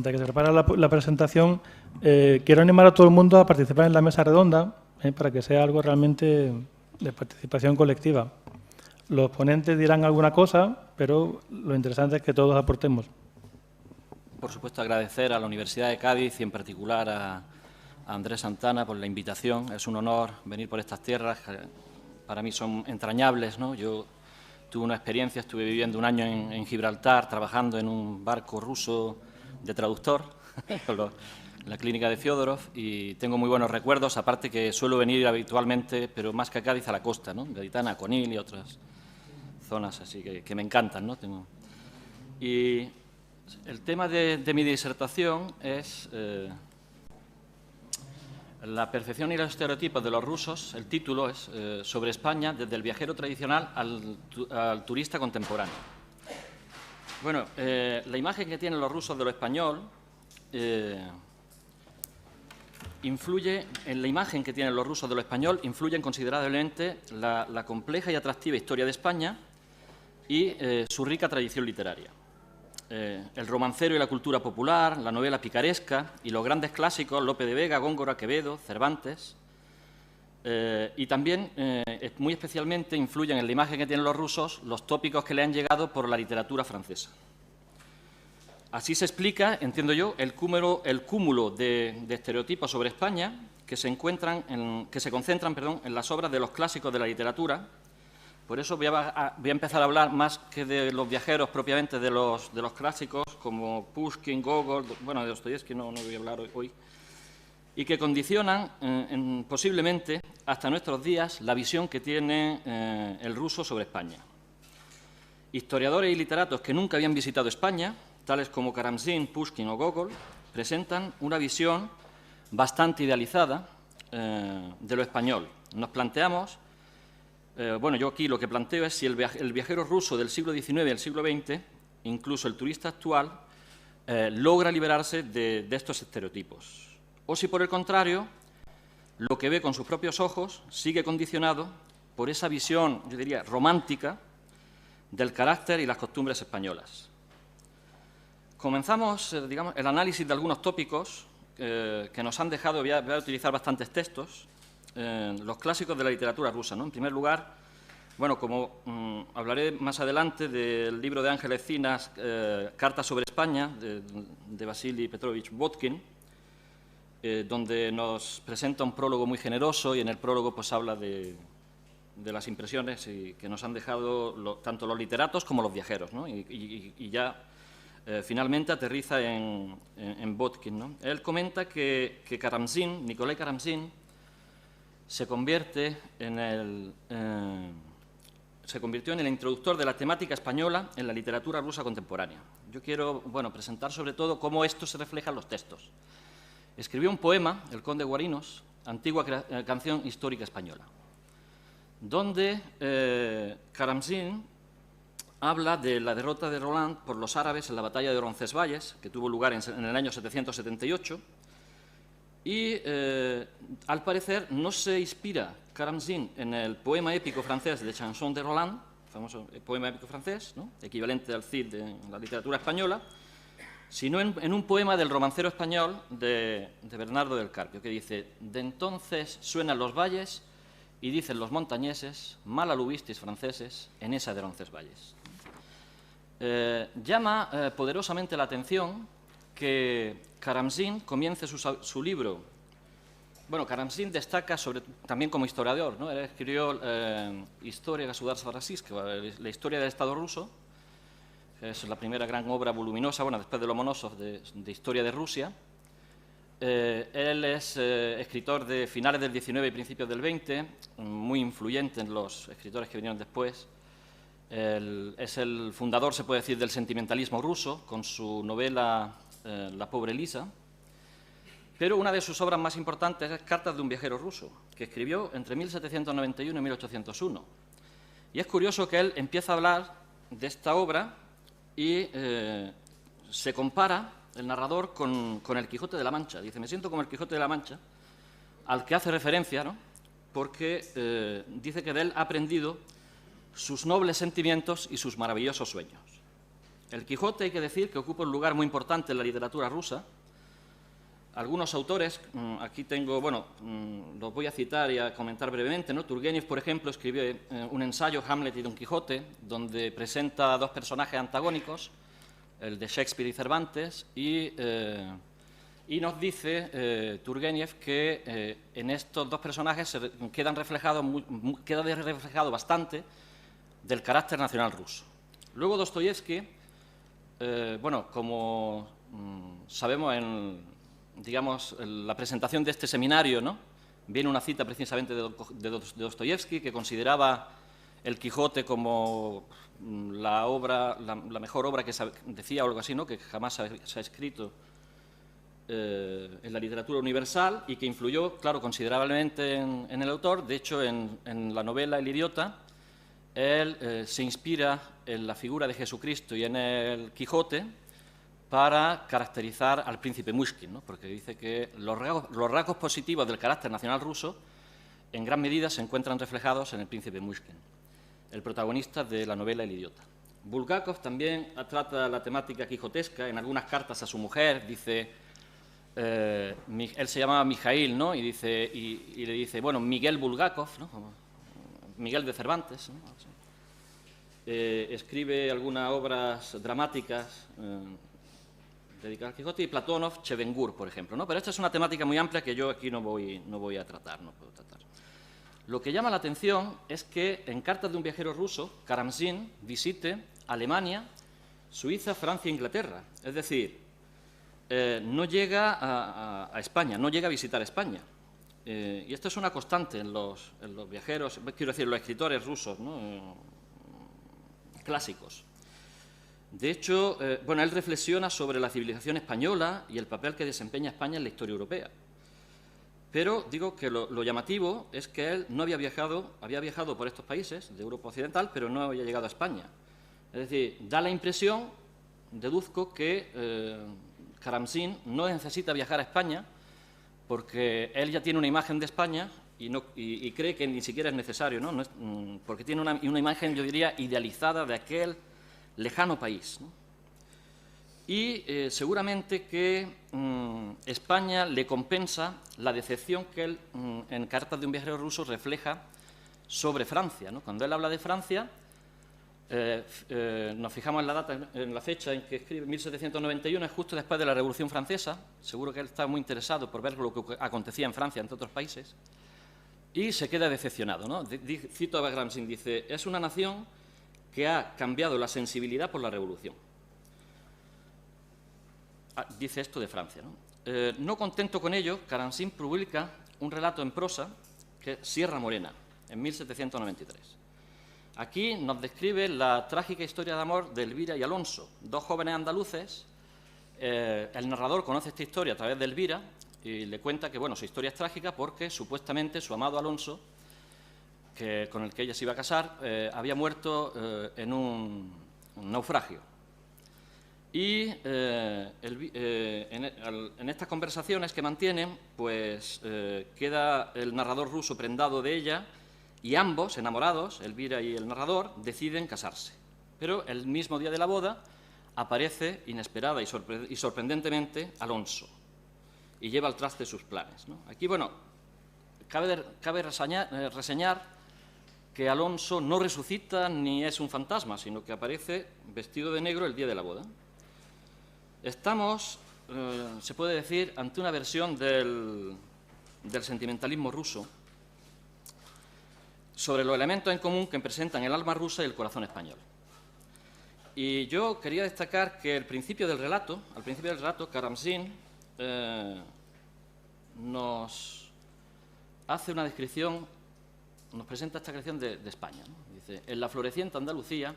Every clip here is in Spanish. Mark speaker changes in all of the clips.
Speaker 1: mientras que se prepara la presentación, quiero animar a todo el mundo a participar en la mesa redonda, para que sea algo realmente de participación colectiva. Los ponentes dirán alguna cosa, pero lo interesante es que todos aportemos.
Speaker 2: Por supuesto, agradecer a la Universidad de Cádiz y en particular a Andrés Santana por la invitación. Es un honor venir por estas tierras, que para mí son entrañables, ¿no? Yo tuve una experiencia, estuve viviendo un año en Gibraltar, trabajando en un barco ruso de traductor, en la clínica de Fiódorov, y tengo muy buenos recuerdos, aparte que suelo venir habitualmente, pero más que a Cádiz, a la costa, ¿no? Gaditana, a Conil y otras zonas así que me encantan, ¿no? Y el tema de mi disertación es la percepción y los estereotipos de los rusos. El título es sobre España desde el viajero tradicional al turista contemporáneo. Bueno, la imagen que tienen los rusos de lo español influye considerablemente la compleja y atractiva historia de España y su rica tradición literaria. El romancero y la cultura popular, la novela picaresca y los grandes clásicos, Lope de Vega, Góngora, Quevedo, Cervantes, y también, muy especialmente, influyen en la imagen que tienen los rusos los tópicos que le han llegado por la literatura francesa. Así se explica, entiendo yo, el cúmulo de estereotipos sobre España que se concentran en las obras de los clásicos de la literatura. Por eso voy a empezar a hablar más que de los viajeros propiamente de los clásicos, como Pushkin, Gogol, bueno, de Dostoyevski no voy a hablar hoy, y que condicionan posiblemente hasta nuestros días la visión que tiene el ruso sobre España. Historiadores y literatos que nunca habían visitado España, tales como Karamzin, Pushkin o Gogol, presentan una visión bastante idealizada de lo español. Nos planteamos, bueno, yo aquí lo que planteo es si el viajero ruso del siglo XIX y del siglo XX, incluso el turista actual, logra liberarse de estos estereotipos. O si, por el contrario, lo que ve con sus propios ojos sigue condicionado por esa visión, yo diría, romántica del carácter y las costumbres españolas. Comenzamos, digamos, el análisis de algunos tópicos que nos han dejado, voy a utilizar bastantes textos, los clásicos de la literatura rusa, ¿no? En primer lugar, bueno, como hablaré más adelante del libro de Ángeles Cinas, Cartas sobre España, de Vasily Petrovich Vodkin, donde nos presenta un prólogo muy generoso y en el prólogo pues habla de las impresiones que nos han dejado tanto los literatos como los viajeros, ¿no? Y ya finalmente aterriza en Vodkin, ¿no? Él comenta que Karamzin, Nikolai Karamzin, se convirtió en el introductor de la temática española en la literatura rusa contemporánea. Yo quiero, bueno, presentar sobre todo cómo esto se refleja en los textos. Escribió un poema, El Conde Guarinos, antigua canción histórica española, donde Karamzin habla de la derrota de Roland por los árabes en la batalla de Roncesvalles, que tuvo lugar en el año 778, y al parecer no se inspira Karamzin en el poema épico francés de Chanson de Roland, famoso poema épico francés, ¿no?, equivalente al Cid de la literatura española, sino en un poema del romancero español de Bernardo del Carpio, que dice: «De entonces suenan los valles y dicen los montañeses, mal alubisteis franceses en esa de Roncesvalles». Llama poderosamente la atención que Karamzin comience su libro. Bueno, Karamzin destaca también como historiador, ¿no? Él escribió Historia Государства Российского, la historia del Estado ruso, que es la primera gran obra voluminosa, bueno, después de Lomonosov, de historia de Rusia. Él es escritor de finales del XIX y principios del XX, muy influyente en los escritores que vinieron después. Es el fundador, se puede decir, del sentimentalismo ruso, con su novela La pobre Lisa. Pero una de sus obras más importantes es Cartas de un viajero ruso, que escribió entre 1791 y 1801. Y es curioso que él empieza a hablar de esta obra y se compara el narrador con el Quijote de la Mancha. Dice: me siento como el Quijote de la Mancha, al que hace referencia, ¿no?, porque dice que de él ha aprendido sus nobles sentimientos y sus maravillosos sueños. El Quijote, hay que decir, que ocupa un lugar muy importante en la literatura rusa. Algunos autores, aquí tengo, bueno, los voy a citar y a comentar brevemente, ¿no? Turgeniev, por ejemplo, escribió un ensayo, Hamlet y Don Quijote, donde presenta a dos personajes antagónicos, el de Shakespeare y Cervantes, y nos dice Turgeniev que en estos dos personajes queda reflejado bastante del carácter nacional ruso. Luego Dostoyevsky, bueno, como sabemos digamos, en la presentación de este seminario, ¿no?, viene una cita precisamente de Dostoyevsky, que consideraba El Quijote como la mejor obra que decía, o algo así, ¿no?, que jamás se ha escrito en la literatura universal, y que influyó, claro, considerablemente en el autor. De hecho, en la novela El Idiota, él se inspira en la figura de Jesucristo y en el Quijote para caracterizar al príncipe Mushkin, ¿no?, porque dice que los rasgos positivos del carácter nacional ruso en gran medida se encuentran reflejados en el príncipe Mushkin, el protagonista de la novela El Idiota. Bulgakov también trata la temática quijotesca. En algunas cartas a su mujer dice, él se llamaba Mijail, ¿no?, y le dice, bueno, Miguel Bulgakov, ¿no?, como Miguel de Cervantes, ¿no? Escribe algunas obras dramáticas dedicadas al Quijote, y Platónov, Chevengur, por ejemplo, ¿no? Pero esta es una temática muy amplia que yo aquí no voy a tratar, no puedo tratar. Lo que llama la atención es que en Cartas de un viajero ruso, Karamzin visite Alemania, Suiza, Francia e Inglaterra. Es decir, no llega a España, no llega a visitar España. Y esto es una constante en los viajeros, quiero decir, los escritores rusos, ¿no?, clásicos. De hecho, bueno, él reflexiona sobre la civilización española y el papel que desempeña España en la historia europea. Pero digo que lo llamativo es que él no había viajado por estos países de Europa Occidental, pero no había llegado a España. Es decir, da la impresión, deduzco, que Karamzin no necesita viajar a España, porque él ya tiene una imagen de España y cree que ni siquiera es necesario, ¿no? Porque tiene una imagen, yo diría, idealizada de aquel lejano país, ¿no? Y seguramente que España le compensa la decepción que él, en Cartas de un viajero ruso, refleja sobre Francia, ¿no? Cuando él habla de Francia, nos fijamos en la data, en la fecha en que escribe, 1791, es justo después de la Revolución Francesa. Seguro que él está muy interesado por ver lo que acontecía en Francia, entre otros países, y se queda decepcionado, ¿no? Cito a Karamzin, dice, es una nación que ha cambiado la sensibilidad por la Revolución. Dice esto de Francia, ¿no? No contento con ello, Karamzin publica un relato en prosa, que es Sierra Morena, en 1793. Aquí nos describe la trágica historia de amor de Elvira y Alonso, dos jóvenes andaluces. El narrador conoce esta historia a través de Elvira y le cuenta que, bueno, su historia es trágica porque supuestamente su amado Alonso, con el que ella se iba a casar, había muerto en un naufragio. Y en estas conversaciones que mantienen, pues queda el narrador ruso prendado de ella, y ambos, enamorados, Elvira y el narrador, deciden casarse. Pero el mismo día de la boda aparece inesperada y sorprendentemente Alonso, y lleva al traste sus planes, ¿no? Aquí, bueno, cabe reseñar que Alonso no resucita ni es un fantasma, sino que aparece vestido de negro el día de la boda. Estamos, se puede decir, ante una versión del sentimentalismo ruso sobre los elementos en común que presentan el alma rusa y el corazón español. Y yo quería destacar que al principio del relato, Karamzin nos hace una descripción, nos presenta esta creación de España, ¿no? Dice, en la floreciente Andalucía,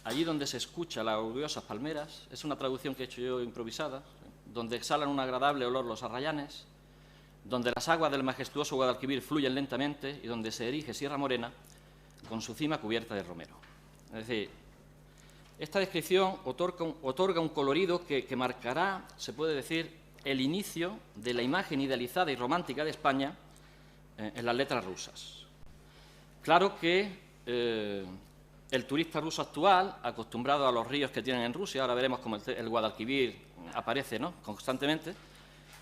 Speaker 2: allí donde se escucha las orgullosas palmeras, es una traducción que he hecho yo improvisada, donde exhalan un agradable olor los arrayanes, donde las aguas del majestuoso Guadalquivir fluyen lentamente y donde se erige Sierra Morena con su cima cubierta de romero. Es decir, esta descripción otorga un colorido que marcará, se puede decir, el inicio de la imagen idealizada y romántica de España en las letras rusas. Claro que el turista ruso actual, acostumbrado a los ríos que tienen en Rusia, ahora veremos cómo el Guadalquivir aparece, ¿no?, constantemente,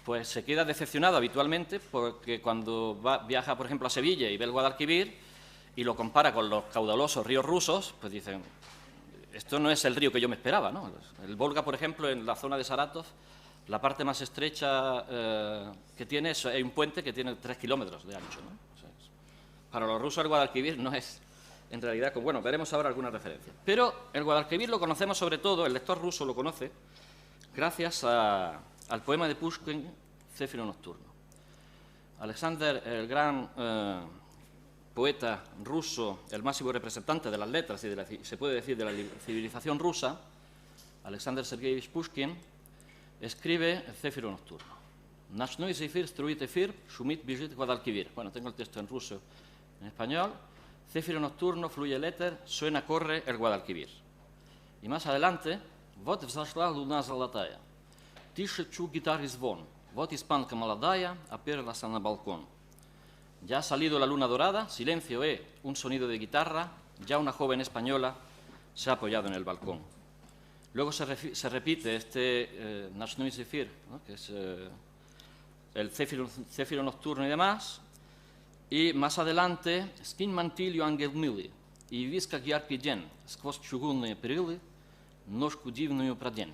Speaker 2: pues se queda decepcionado habitualmente porque cuando viaja, por ejemplo, a Sevilla y ve el Guadalquivir y lo compara con los caudalosos ríos rusos, pues dicen, esto no es el río que yo me esperaba, ¿no? El Volga, por ejemplo, en la zona de Saratov, la parte más estrecha que tiene es un puente que tiene 3 kilómetros de ancho, ¿no? O sea, para los rusos el Guadalquivir no es, en realidad, bueno, veremos ahora algunas referencias. Pero el Guadalquivir lo conocemos sobre todo, el lector ruso lo conoce, gracias al poema de Pushkin, Céfiro Nocturno. Alexander, el gran poeta ruso, el máximo representante de las letras y se puede decir de la civilización rusa, Alexander Sergeyevich Pushkin, escribe el Céfiro Nocturno. Nocной зефир струит эфир, шумит бежит Guadalquivir. Bueno, tengo el texto en ruso, en español. Céfiro Nocturno, fluye el éter, suena, corre el Guadalquivir. Y más adelante, вот взошла луна золотая, тише чу гитары звон, вот испанка молодая, оперлась на балкон. Ya ha salido la luna dorada, silencio, un sonido de guitarra, ya una joven española se ha apoyado en el balcón. Luego se repite este Nocной зефир, ¿no?, que es el céfiro nocturno y demás, y más adelante, «Скинь мантилью, ангел милый, и явись, как яркий день, сквозь чугунные перилы, ножку дивную продень».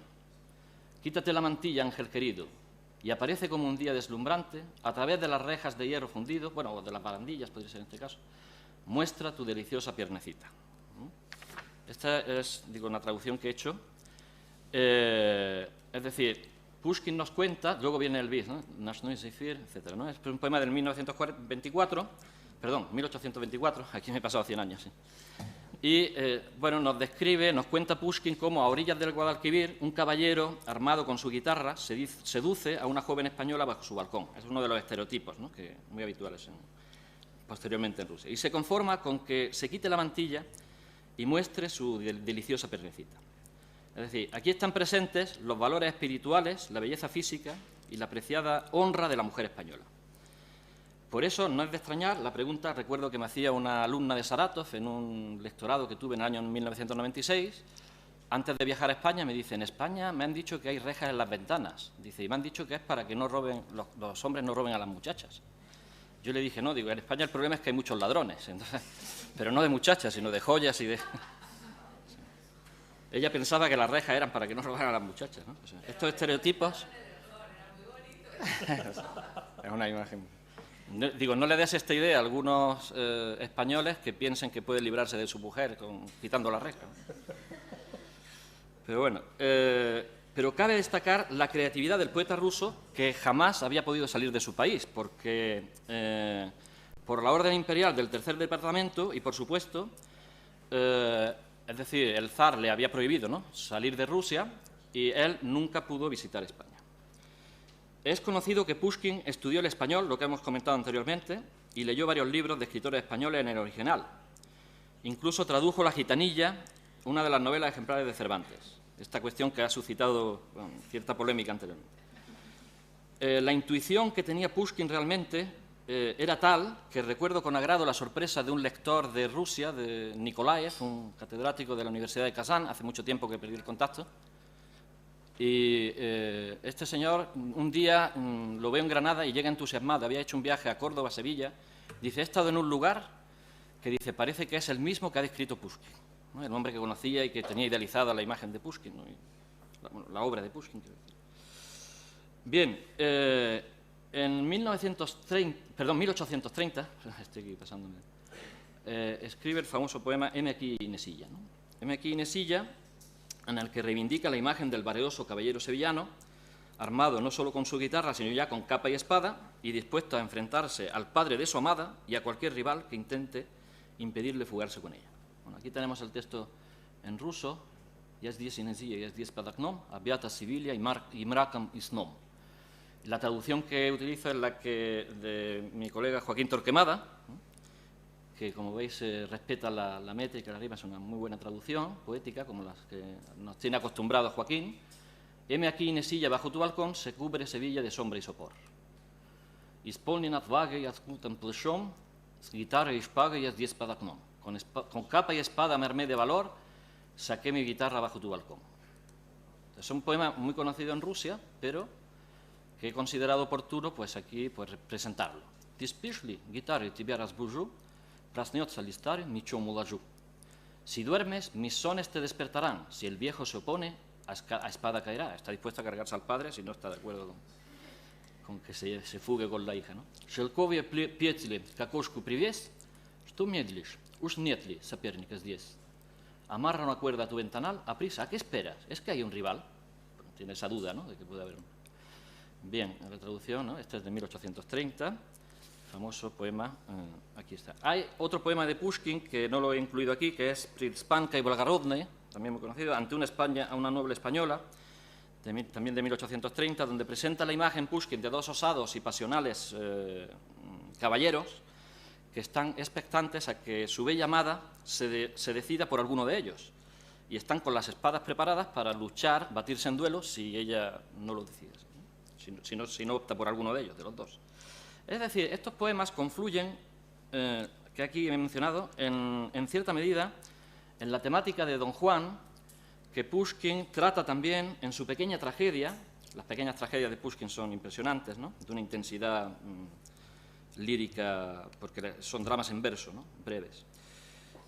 Speaker 2: Quítate la mantilla, ángel querido, y aparece como un día deslumbrante, a través de las rejas de hierro fundido, bueno, o de las barandillas, podría ser en este caso, muestra tu deliciosa piernecita. Esta es, digo, una traducción que he hecho. Es decir, Pushkin nos cuenta, luego viene el bis, ¿no?, Nocной зефир, etc., ¿no? Es un poema del 1824, aquí me he pasado 100 años, sí. Y, bueno, nos describe, nos cuenta Pushkin cómo a orillas del Guadalquivir un caballero armado con su guitarra seduce a una joven española bajo su balcón. Es uno de los estereotipos, ¿no?, que muy habituales posteriormente en Rusia. Y se conforma con que se quite la mantilla y muestre su deliciosa piernecita. Es decir, aquí están presentes los valores espirituales, la belleza física y la apreciada honra de la mujer española. Por eso no es de extrañar la pregunta, recuerdo que me hacía una alumna de Saratov en un lectorado que tuve en el año 1996, antes de viajar a España me dice, en España me han dicho que hay rejas en las ventanas, dice, y me han dicho que es para que no roben, los hombres no roben a las muchachas. Yo le dije, no, digo, en España el problema es que hay muchos ladrones, entonces, pero no de muchachas, sino de joyas y de... Ella pensaba que las rejas eran para que no robaran a las muchachas, ¿no? O sea, estos estereotipos... Es una imagen... Digo, no le des esta idea a algunos españoles que piensen que pueden librarse de su mujer quitando la reja, ¿no? Pero bueno, pero cabe destacar la creatividad del poeta ruso, que jamás había podido salir de su país, porque por la orden imperial del tercer departamento y, por supuesto, es decir, el zar le había prohibido, ¿no?, salir de Rusia y él nunca pudo visitar España. Es conocido que Pushkin estudió el español, lo que hemos comentado anteriormente, y leyó varios libros de escritores españoles en el original. Incluso tradujo La gitanilla, una de las novelas ejemplares de Cervantes. Esta cuestión que ha suscitado, bueno, cierta polémica anteriormente. La intuición que tenía Pushkin realmente era tal que recuerdo con agrado la sorpresa de un lector de Rusia, de Nikolaev, un catedrático de la Universidad de Kazán, hace mucho tiempo que perdí el contacto. Y este señor un día lo veo en Granada y llega entusiasmado, había hecho un viaje a Córdoba, Sevilla, dice, he estado en un lugar que dice, parece que es el mismo que ha descrito Pushkin, ¿no?, el hombre que conocía y que tenía idealizada la imagen de Pushkin, ¿no?, y la obra de Pushkin. Bien, en 1830, estoy aquí pasándome, escribe el famoso poema Heme aquí Inesilla, ¿no? Heme aquí Inesilla, en el que reivindica la imagen del valeroso caballero sevillano, armado no solo con su guitarra, sino ya con capa y espada, y dispuesto a enfrentarse al padre de su amada y a cualquier rival que intente impedirle fugarse con ella. Bueno, aquí tenemos el texto en ruso, «Я здесь Inesilla, я здесь под окном, объята Севилья и мраком и сном». La traducción que utilizo es la que de mi colega Joaquín Torquemada, ¿no?, que, como veis, respeta la métrica, la rima, es una muy buena traducción poética, como las que nos tiene acostumbrados Joaquín. Heme aquí Inesilla, bajo tu balcón, se cubre Sevilla de sombra y sopor. Исполнен отвагой, открытым плечом, с гитарой и шпагой я здесь под окном. con capa y espada me armé de valor, saqué mi guitarra bajo tu balcón. Es un poema muy conocido en Rusia, pero que he considerado oportuno pues aquí pues presentarlo. Ты спишь ли, гитарой тебя разбужу, проснется ли старый, мечом уложу. Si duermes, mis sones te despertarán, si el viejo se opone, a espada caerá. Está dispuesto a cargarse al padre si no está de acuerdo con que se fugue con la hija, ¿no? Шелковые петли к окошку привес, что медлишь, уж нет ли соперника здесь. Amarra una cuerda a tu ventanal, aprisa, ¿a qué esperas? ¿Es que hay un rival? Bueno, tiene esa duda, ¿no?, de que puede haber un... Bien, la traducción, ¿no? Este es de 1830, famoso poema, aquí está. Hay otro poema de Pushkin que no lo he incluido aquí, que es Prispanka y Volgarodne, también muy conocido, ante una noble española, también de 1830, donde presenta la imagen Pushkin de dos osados y pasionales caballeros que están expectantes a que su bella amada se decida por alguno de ellos, y están con las espadas preparadas para luchar, batirse en duelo si ella no lo decide, si no opta por alguno de ellos, de los dos. Es decir, estos poemas confluyen, que aquí he mencionado, en cierta medida en la temática de Don Juan, que Pushkin trata también en su pequeña tragedia. Las pequeñas tragedias de Pushkin son impresionantes, ¿no?, de una intensidad lírica, porque son dramas en verso, ¿no?, breves.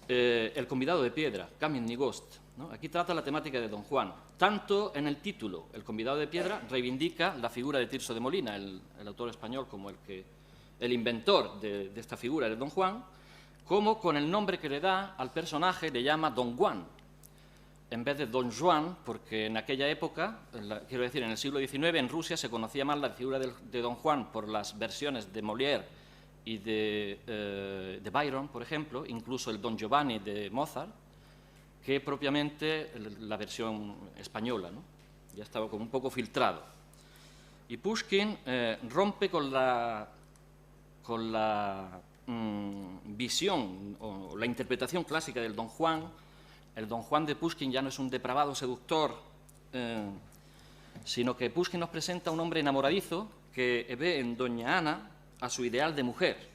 Speaker 2: El convidado de piedra, Kamenny Gost, ¿no? Aquí trata la temática de Don Juan. Tanto en el título, El convidado de piedra, reivindica la figura de Tirso de Molina, el autor español como el inventor de esta figura de Don Juan, como con el nombre que le da al personaje le llama Don Juan, en vez de Don Juan, porque en aquella época, quiero decir, en el siglo XIX, en Rusia se conocía más la figura de Don Juan por las versiones de Molière y de Byron, por ejemplo, incluso el Don Giovanni de Mozart, que propiamente la versión española, ¿no? Ya estaba como un poco filtrado. Y Pushkin rompe con la visión o la interpretación clásica del Don Juan. El Don Juan de Pushkin ya no es un depravado seductor, sino que Pushkin nos presenta a un hombre enamoradizo que ve en Doña Ana a su ideal de mujer,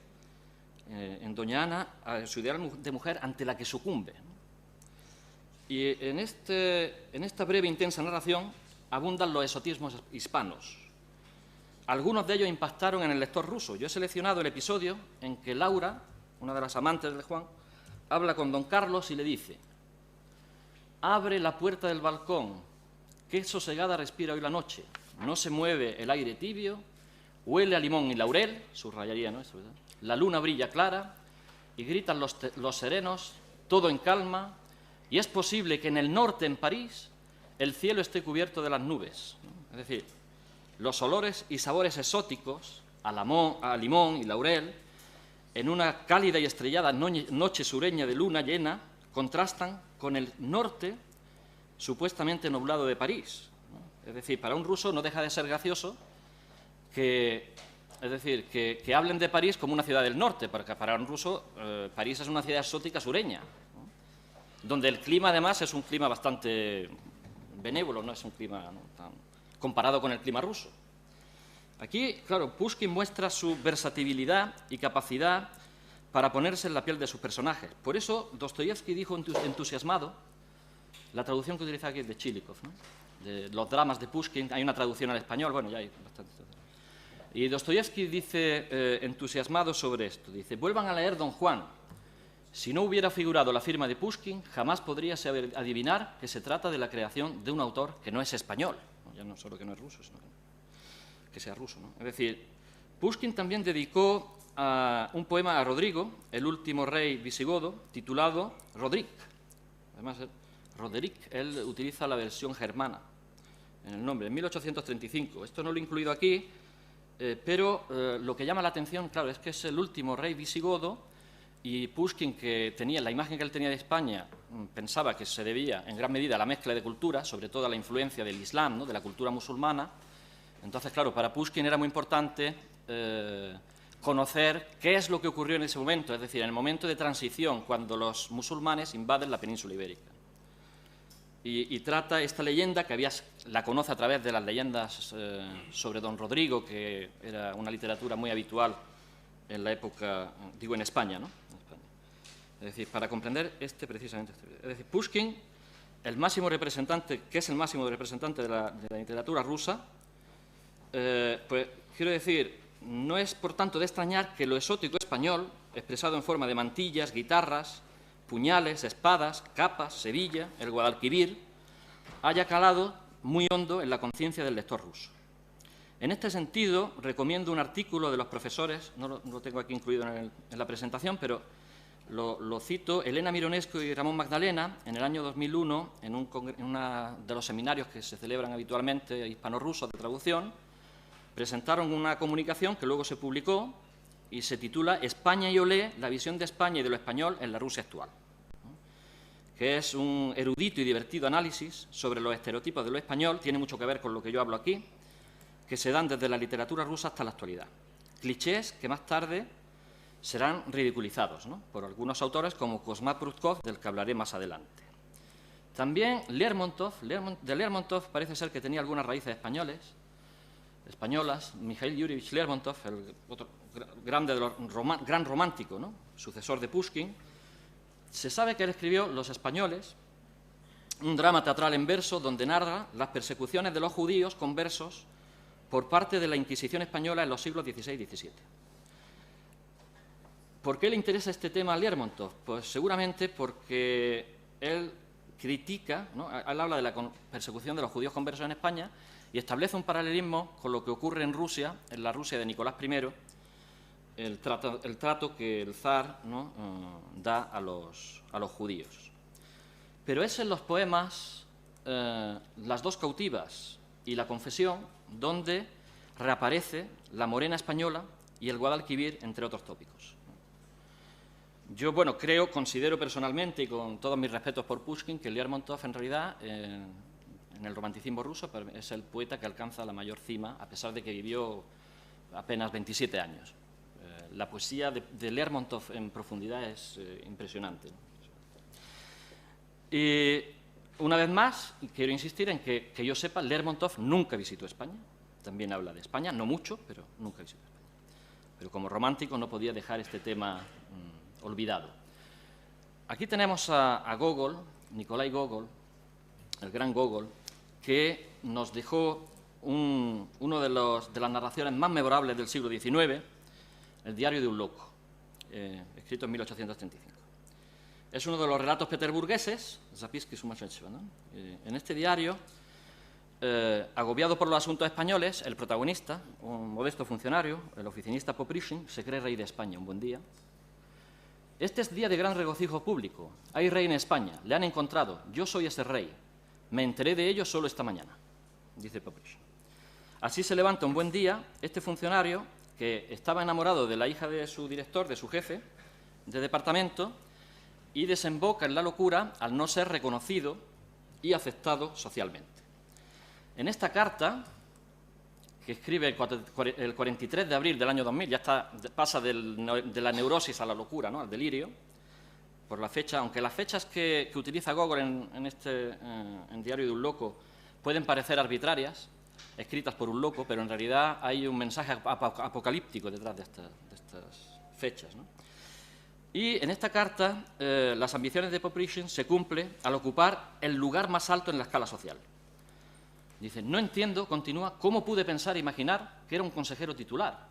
Speaker 2: en Doña Ana a su ideal de mujer ante la que sucumbe. Y en esta breve e intensa narración abundan los exotismos hispanos. Algunos de ellos impactaron en el lector ruso. Yo he seleccionado el episodio en que Laura, una de las amantes de Juan, habla con don Carlos y le dice: abre la puerta del balcón, qué sosegada respira hoy la noche, no se mueve el aire tibio, huele a limón y laurel, subrayaría, ¿no?, eso, ¿verdad? La luna brilla clara y gritan los serenos, todo en calma, y es posible que en el norte, en París, el cielo esté cubierto de las nubes, ¿no? Es decir, los olores y sabores exóticos a limón y laurel, en una cálida y estrellada noche sureña de luna llena, contrastan con el norte supuestamente nublado de París, ¿no? Es decir, para un ruso no deja de ser gracioso que hablen de París como una ciudad del norte, porque para un ruso París es una ciudad exótica sureña, ¿no?, donde el clima además es un clima bastante benévolo, no es un clima, ¿no?, tan comparado con el clima ruso. Aquí, claro, Pushkin muestra su versatilidad y capacidad para ponerse en la piel de sus personajes. Por eso Dostoyevsky dijo entusiasmado, la traducción que utiliza aquí es de Chilikov, ¿no?, de los dramas de Pushkin. Hay una traducción al español, bueno, ya hay bastante. Y Dostoyevsky dice, entusiasmado sobre esto, dice: vuelvan a leer Don Juan. Si no hubiera figurado la firma de Pushkin, jamás podría adivinar que se trata de la creación de un autor que no es español, ¿no?, ya no solo que no es ruso, sino que sea ruso, ¿no? Es decir, Pushkin también dedicó un poema a Rodrigo, el último rey visigodo, titulado Roderick. Además, Roderick, él utiliza la versión germana en el nombre, en 1835. Esto no lo he incluido aquí, pero lo que llama la atención, claro, es que es el último rey visigodo, y Pushkin, que tenía la imagen que él tenía de España, pensaba que se debía en gran medida a la mezcla de culturas, sobre todo a la influencia del Islam, ¿no?, de la cultura musulmana. Entonces, claro, para Pushkin era muy importante conocer qué es lo que ocurrió en ese momento, es decir, en el momento de transición, cuando los musulmanes invaden la península ibérica. Y trata esta leyenda, que la conoce a través de las leyendas sobre don Rodrigo, que era una literatura muy habitual en la época, digo, en España, ¿no? En España. Es decir, para comprender precisamente este. Es decir, Pushkin, el máximo representante, que es el máximo representante de la literatura rusa, pues quiero decir, no es por tanto de extrañar que lo exótico español, expresado en forma de mantillas, guitarras, puñales, espadas, capas, Sevilla, el Guadalquivir, haya calado muy hondo en la conciencia del lector ruso. En este sentido, recomiendo un artículo de los profesores, no lo tengo aquí incluido en la presentación, pero lo cito, Elena Mironescu y Ramón Magdalena, en el año 2001, en uno de los seminarios que se celebran habitualmente hispano-rusos de traducción, presentaron una comunicación que luego se publicó y se titula España y Olé, la visión de España y de lo español en la Rusia actual, que es un erudito y divertido análisis sobre los estereotipos de lo español, tiene mucho que ver con lo que yo hablo aquí, que se dan desde la literatura rusa hasta la actualidad. Clichés que más tarde serán ridiculizados, ¿no?, por algunos autores como Kosma Prutkov, del que hablaré más adelante. También Lermontov, de Lermontov parece ser que tenía algunas raíces españolas, Mikhail Yurievich Lermontov, el otro gran romántico, ¿no?, sucesor de Pushkin. Se sabe que él escribió Los españoles, un drama teatral en verso donde narra las persecuciones de los judíos conversos por parte de la Inquisición española en los siglos XVI y XVII. ¿Por qué le interesa este tema a Lermontov? Pues seguramente porque él critica, ¿no?, él habla de la persecución de los judíos conversos en España y establece un paralelismo con lo que ocurre en Rusia, en la Rusia de Nicolás I, el trato que el zar, ¿no?, da a los judíos. Pero es en los poemas Las dos cautivas y La confesión donde reaparece la morena española y el Guadalquivir, entre otros tópicos. Yo, bueno, considero personalmente, y con todos mis respetos por Pushkin, que Lermontov en realidad, en el romanticismo ruso, es el poeta que alcanza la mayor cima, a pesar de que vivió apenas 27 años. La poesía de Lermontov en profundidad es impresionante, ¿no? Y una vez más, quiero insistir en que yo sepa, Lermontov nunca visitó España. También habla de España, no mucho, pero nunca visitó España. Pero como romántico no podía dejar este tema olvidado. Aquí tenemos a Gogol, Nikolai Gogol, el gran Gogol, que nos dejó uno de las narraciones más memorables del siglo XIX, El diario de un loco, escrito en 1835. Es uno de los relatos peterburgueses, Zapisky Sumashevcheva, ¿no? En este diario, agobiado por los asuntos españoles, el protagonista, un modesto funcionario, el oficinista Poprishin, se cree rey de España un buen día. Este es día de gran regocijo público. Hay rey en España, le han encontrado, yo soy ese rey. Me enteré de ello solo esta mañana, dice Poprishin. Así se levanta un buen día este funcionario, que estaba enamorado de la hija de su director, de su jefe de departamento, y desemboca en la locura al no ser reconocido y aceptado socialmente. En esta carta, que escribe el 43 de abril del año 2000, ya pasa de la neurosis a la locura, ¿no?, al delirio, por la fecha, aunque las fechas que utiliza Gogol en Diario de un loco pueden parecer arbitrarias, escritas por un loco, pero en realidad hay un mensaje apocalíptico detrás de estas fechas, ¿no? Y en esta carta, las ambiciones de Poprishin se cumplen al ocupar el lugar más alto en la escala social. Dice, no entiendo, continúa, cómo pude pensar e imaginar que era un consejero titular.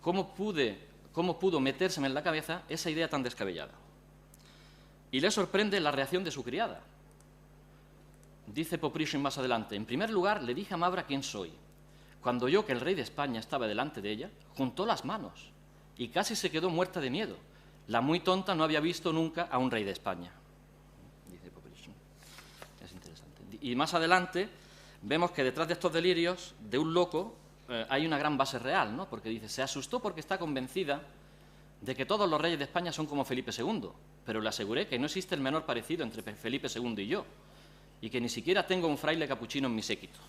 Speaker 2: ¿Cómo pudo metérseme en la cabeza esa idea tan descabellada? Y le sorprende la reacción de su criada. Dice Poprishin más adelante, en primer lugar le dije a Mabra quién soy. Cuando oyó que el rey de España estaba delante de ella, juntó las manos y casi se quedó muerta de miedo. La muy tonta no había visto nunca a un rey de España. Dice Poprishin. Es interesante. Y más adelante vemos que detrás de estos delirios de un loco hay una gran base real, ¿no? Porque dice, se asustó porque está convencida de que todos los reyes de España son como Felipe II, pero le aseguré que no existe el menor parecido entre Felipe II y yo, y que ni siquiera tengo un fraile capuchino en mi séquito.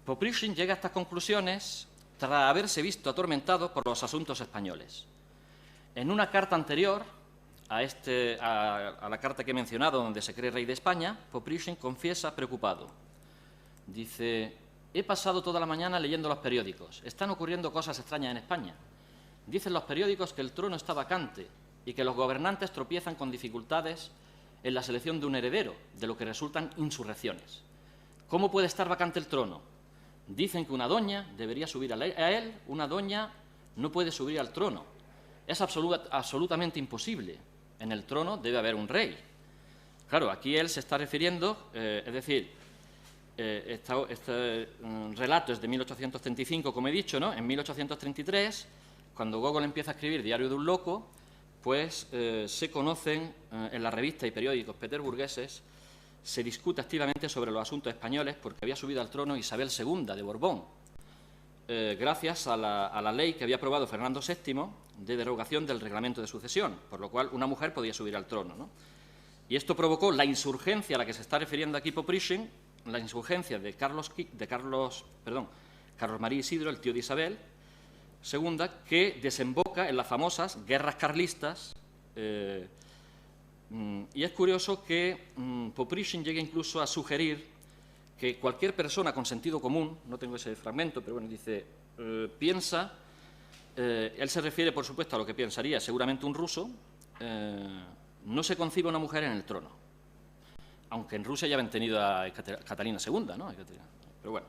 Speaker 2: Poprishin llega a estas conclusiones tras haberse visto atormentado por los asuntos españoles. En una carta anterior a la carta que he mencionado, donde se cree rey de España, Poprishin confiesa preocupado. Dice, he pasado toda la mañana leyendo los periódicos. Están ocurriendo cosas extrañas en España. Dicen los periódicos que el trono está vacante y que los gobernantes tropiezan con dificultades en la selección de un heredero, de lo que resultan insurrecciones. ¿Cómo puede estar vacante el trono? Dicen que una doña debería subir a él, una doña no puede subir al trono. Es absolutamente imposible. En el trono debe haber un rey. Claro, aquí él se está refiriendo, es decir, este relato es de 1835, como he dicho, ¿no? En 1833, cuando Gogol empieza a escribir Diario de un loco, pues se conocen en la revista y periódicos peterburgueses, se discute activamente sobre los asuntos españoles porque había subido al trono Isabel II de Borbón, gracias a la ley que había aprobado Fernando VII de derogación del reglamento de sucesión, por lo cual una mujer podía subir al trono, ¿no? Y esto provocó la insurgencia a la que se está refiriendo aquí Poprishchin, la insurgencia de Carlos María Isidro, el tío de Isabel II, que desemboca en las famosas guerras carlistas. Y es curioso que Poprishchin llegue incluso a sugerir que cualquier persona con sentido común, no tengo ese fragmento, pero bueno, dice, piensa, él se refiere, por supuesto, a lo que pensaría seguramente un ruso, no se concibe una mujer en el trono, aunque en Rusia ya habían tenido a Catalina II, ¿no? Pero bueno.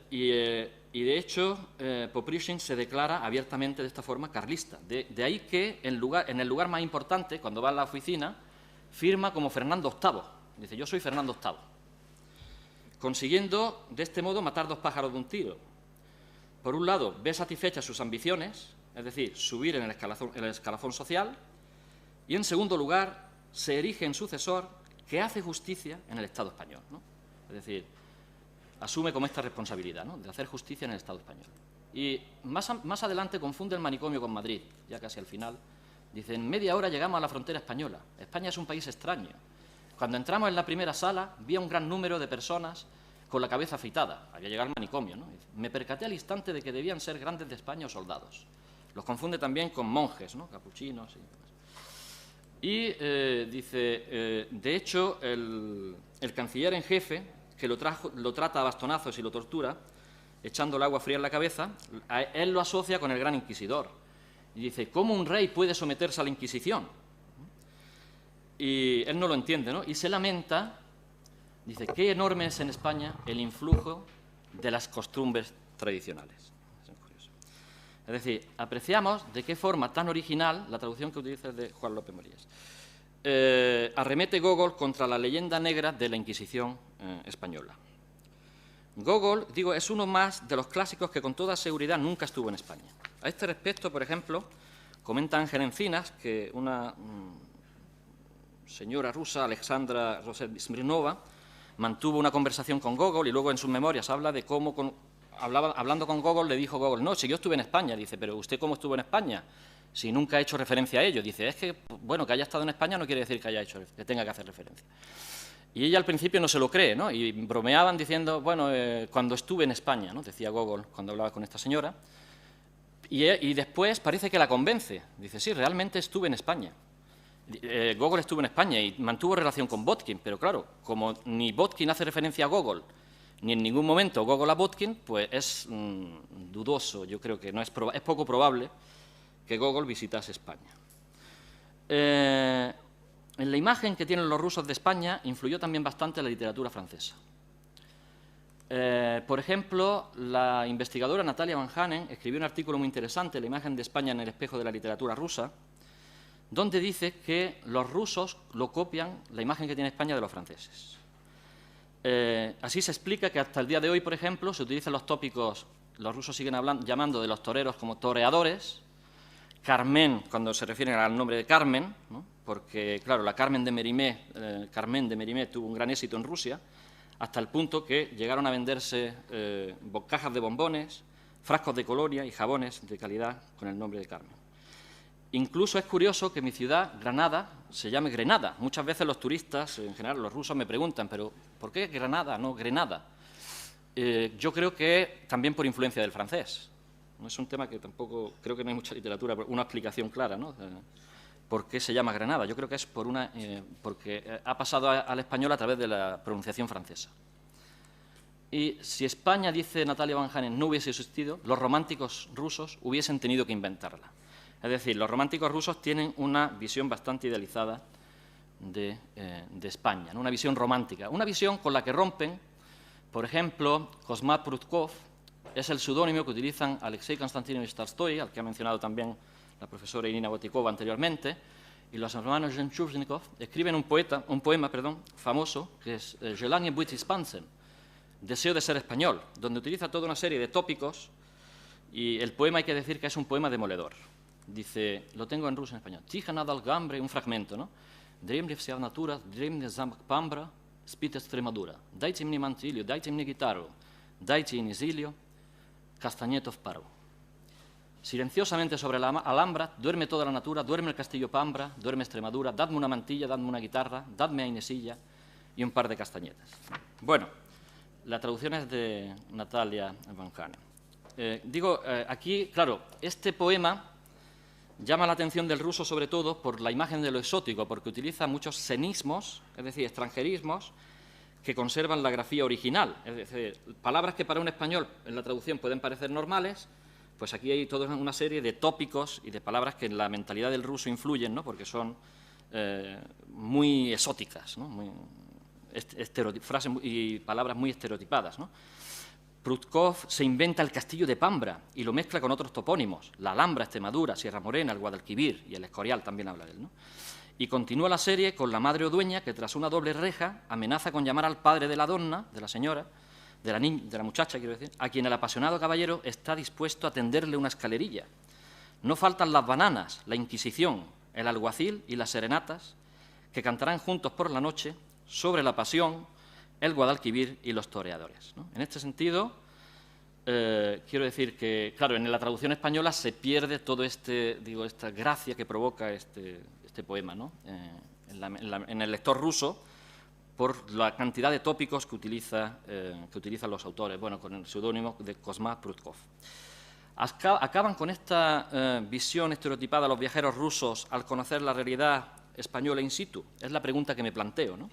Speaker 2: Y de hecho, Poprishchin se declara abiertamente de esta forma carlista. De ahí que en el lugar más importante, cuando va a la oficina, firma como Fernando VIII. Dice, yo soy Fernando VIII. Consiguiendo, de este modo, matar dos pájaros de un tiro. Por un lado, ve satisfechas sus ambiciones, es decir, subir en el escalafón social, y en segundo lugar, se erige en sucesor que hace justicia en el Estado español, ¿no? Es decir, asume como esta responsabilidad, ¿no?, de hacer justicia en el Estado español. Y más adelante confunde el manicomio con Madrid, ya casi al final. Dice, en media hora llegamos a la frontera española. España es un país extraño. Cuando entramos en la primera sala, vi a un gran número de personas con la cabeza afeitada. Había llegado al manicomio, ¿no? Me percaté al instante de que debían ser grandes de España o soldados. Los confunde también con monjes, ¿no?, capuchinos y demás. Y dice, de hecho, el canciller en jefe, que lo trata a bastonazos y lo tortura, echándole agua fría en la cabeza, él lo asocia con el gran inquisidor. Y dice, ¿cómo un rey puede someterse a la Inquisición? Y él no lo entiende, ¿no? Y se lamenta, dice, qué enorme es en España el influjo de las costumbres tradicionales. Es decir, apreciamos de qué forma tan original, la traducción que utiliza es de Juan López Morillas, arremete Gogol contra la leyenda negra de la Inquisición española. Gogol, digo, es uno más de los clásicos que con toda seguridad nunca estuvo en España. A este respecto, por ejemplo, comenta Ángel Encinas que una señora rusa, Alexandra Smirnova, mantuvo una conversación con Gogol y luego en sus memorias habla de cómo, hablando con Gogol, le dijo Gogol, no, si yo estuve en España. Dice, pero ¿usted cómo estuvo en España? Si nunca ha hecho referencia a ello. Dice, es que, bueno, que haya estado en España no quiere decir que tenga que hacer referencia. Y ella al principio no se lo cree, ¿no? Y bromeaban diciendo, bueno, cuando estuve en España, ¿no?, decía Gogol cuando hablaba con esta señora. Y después parece que la convence. Dice, sí, realmente estuve en España. Gogol estuvo en España y mantuvo relación con Botkin, pero claro, como ni Botkin hace referencia a Gogol, ni en ningún momento Gogol a Botkin, pues es dudoso, yo creo que es poco probable que Gogol visitase España. En la imagen que tienen los rusos de España influyó también bastante la literatura francesa. Por ejemplo, la investigadora Natalia Van Hanen escribió un artículo muy interesante, La imagen de España en el espejo de la literatura rusa, donde dice que los rusos lo copian, la imagen que tiene España, de los franceses. Así se explica que hasta el día de hoy, por ejemplo, se utilizan los tópicos, los rusos siguen llamando de los toreros como toreadores, Carmen, cuando se refieren al nombre de Carmen, ¿no?, porque, claro, la Carmen de Mérimée tuvo un gran éxito en Rusia, hasta el punto que llegaron a venderse cajas de bombones, frascos de colonia y jabones de calidad con el nombre de Carmen. Incluso es curioso que mi ciudad, Granada, se llame Grenada. Muchas veces los turistas, en general los rusos, me preguntan, pero ¿por qué Granada, no Grenada? Yo creo que también por influencia del francés. No es un tema que tampoco, creo que no hay mucha literatura, una explicación clara, ¿no?, por qué se llama Granada. Yo creo que es porque ha pasado al español a través de la pronunciación francesa. Y si España, dice Natalia Van Hanen, no hubiese existido, los románticos rusos hubiesen tenido que inventarla. Es decir, los románticos rusos tienen una visión bastante idealizada de España, ¿no? Una visión romántica, una visión con la que rompen, por ejemplo, Kosma Prutkov es el seudónimo que utilizan Alexei Konstantinovich Tolstói, al que ha mencionado también la profesora Irina Botikova anteriormente, y los hermanos Jemchuzhnikov escriben un poema famoso, que es Желание быть испанцем, Deseo de ser español, donde utiliza toda una serie de tópicos, y el poema hay que decir que es un poema demoledor. Dice, lo tengo en ruso y en español, Тихо над Алгамброй, un fragmento, ¿no? Дремли вся натура, дремли замок Памбра, спит Экстремадура. Дайте мне мантилью, дайте мне гитару, дайте инизилью, Castañetov Paro. Silenciosamente sobre la Alhambra duerme toda la natura, duerme el castillo Pambra, duerme Extremadura, dadme una mantilla, dadme una guitarra, dadme a Inesilla y un par de castañetas. Bueno, la traducción es de Natalia Van Hanen. Aquí, claro, este poema llama la atención del ruso sobre todo por la imagen de lo exótico, porque utiliza muchos senismos, es decir, extranjerismos, que conservan la grafía original. Es decir, palabras que para un español en la traducción pueden parecer normales, pues aquí hay toda una serie de tópicos y de palabras que en la mentalidad del ruso influyen, ¿no? Porque son muy exóticas, ¿no? Frases y palabras muy estereotipadas, ¿no? Prutkov se inventa el castillo de Pambra y lo mezcla con otros topónimos, la Alhambra, Extremadura, Sierra Morena, el Guadalquivir y el Escorial también habla de él, ¿no? Y continúa la serie con la madre o dueña que tras una doble reja amenaza con llamar al padre de la donna, de la señora, de la muchacha, quiero decir, a quien el apasionado caballero está dispuesto a tenderle una escalerilla. No faltan las bananas, la Inquisición, el alguacil y las serenatas que cantarán juntos por la noche sobre la pasión, el Guadalquivir y los toreadores, ¿no? En este sentido, quiero decir que, claro, en la traducción española se pierde todo esta gracia que provoca este poema, ¿no? En el lector ruso, por la cantidad de tópicos que utilizan los autores, bueno, con el seudónimo de Kosma Prutkov. Acaban con esta visión estereotipada los viajeros rusos al conocer la realidad española in situ. Es la pregunta que me planteo, ¿no?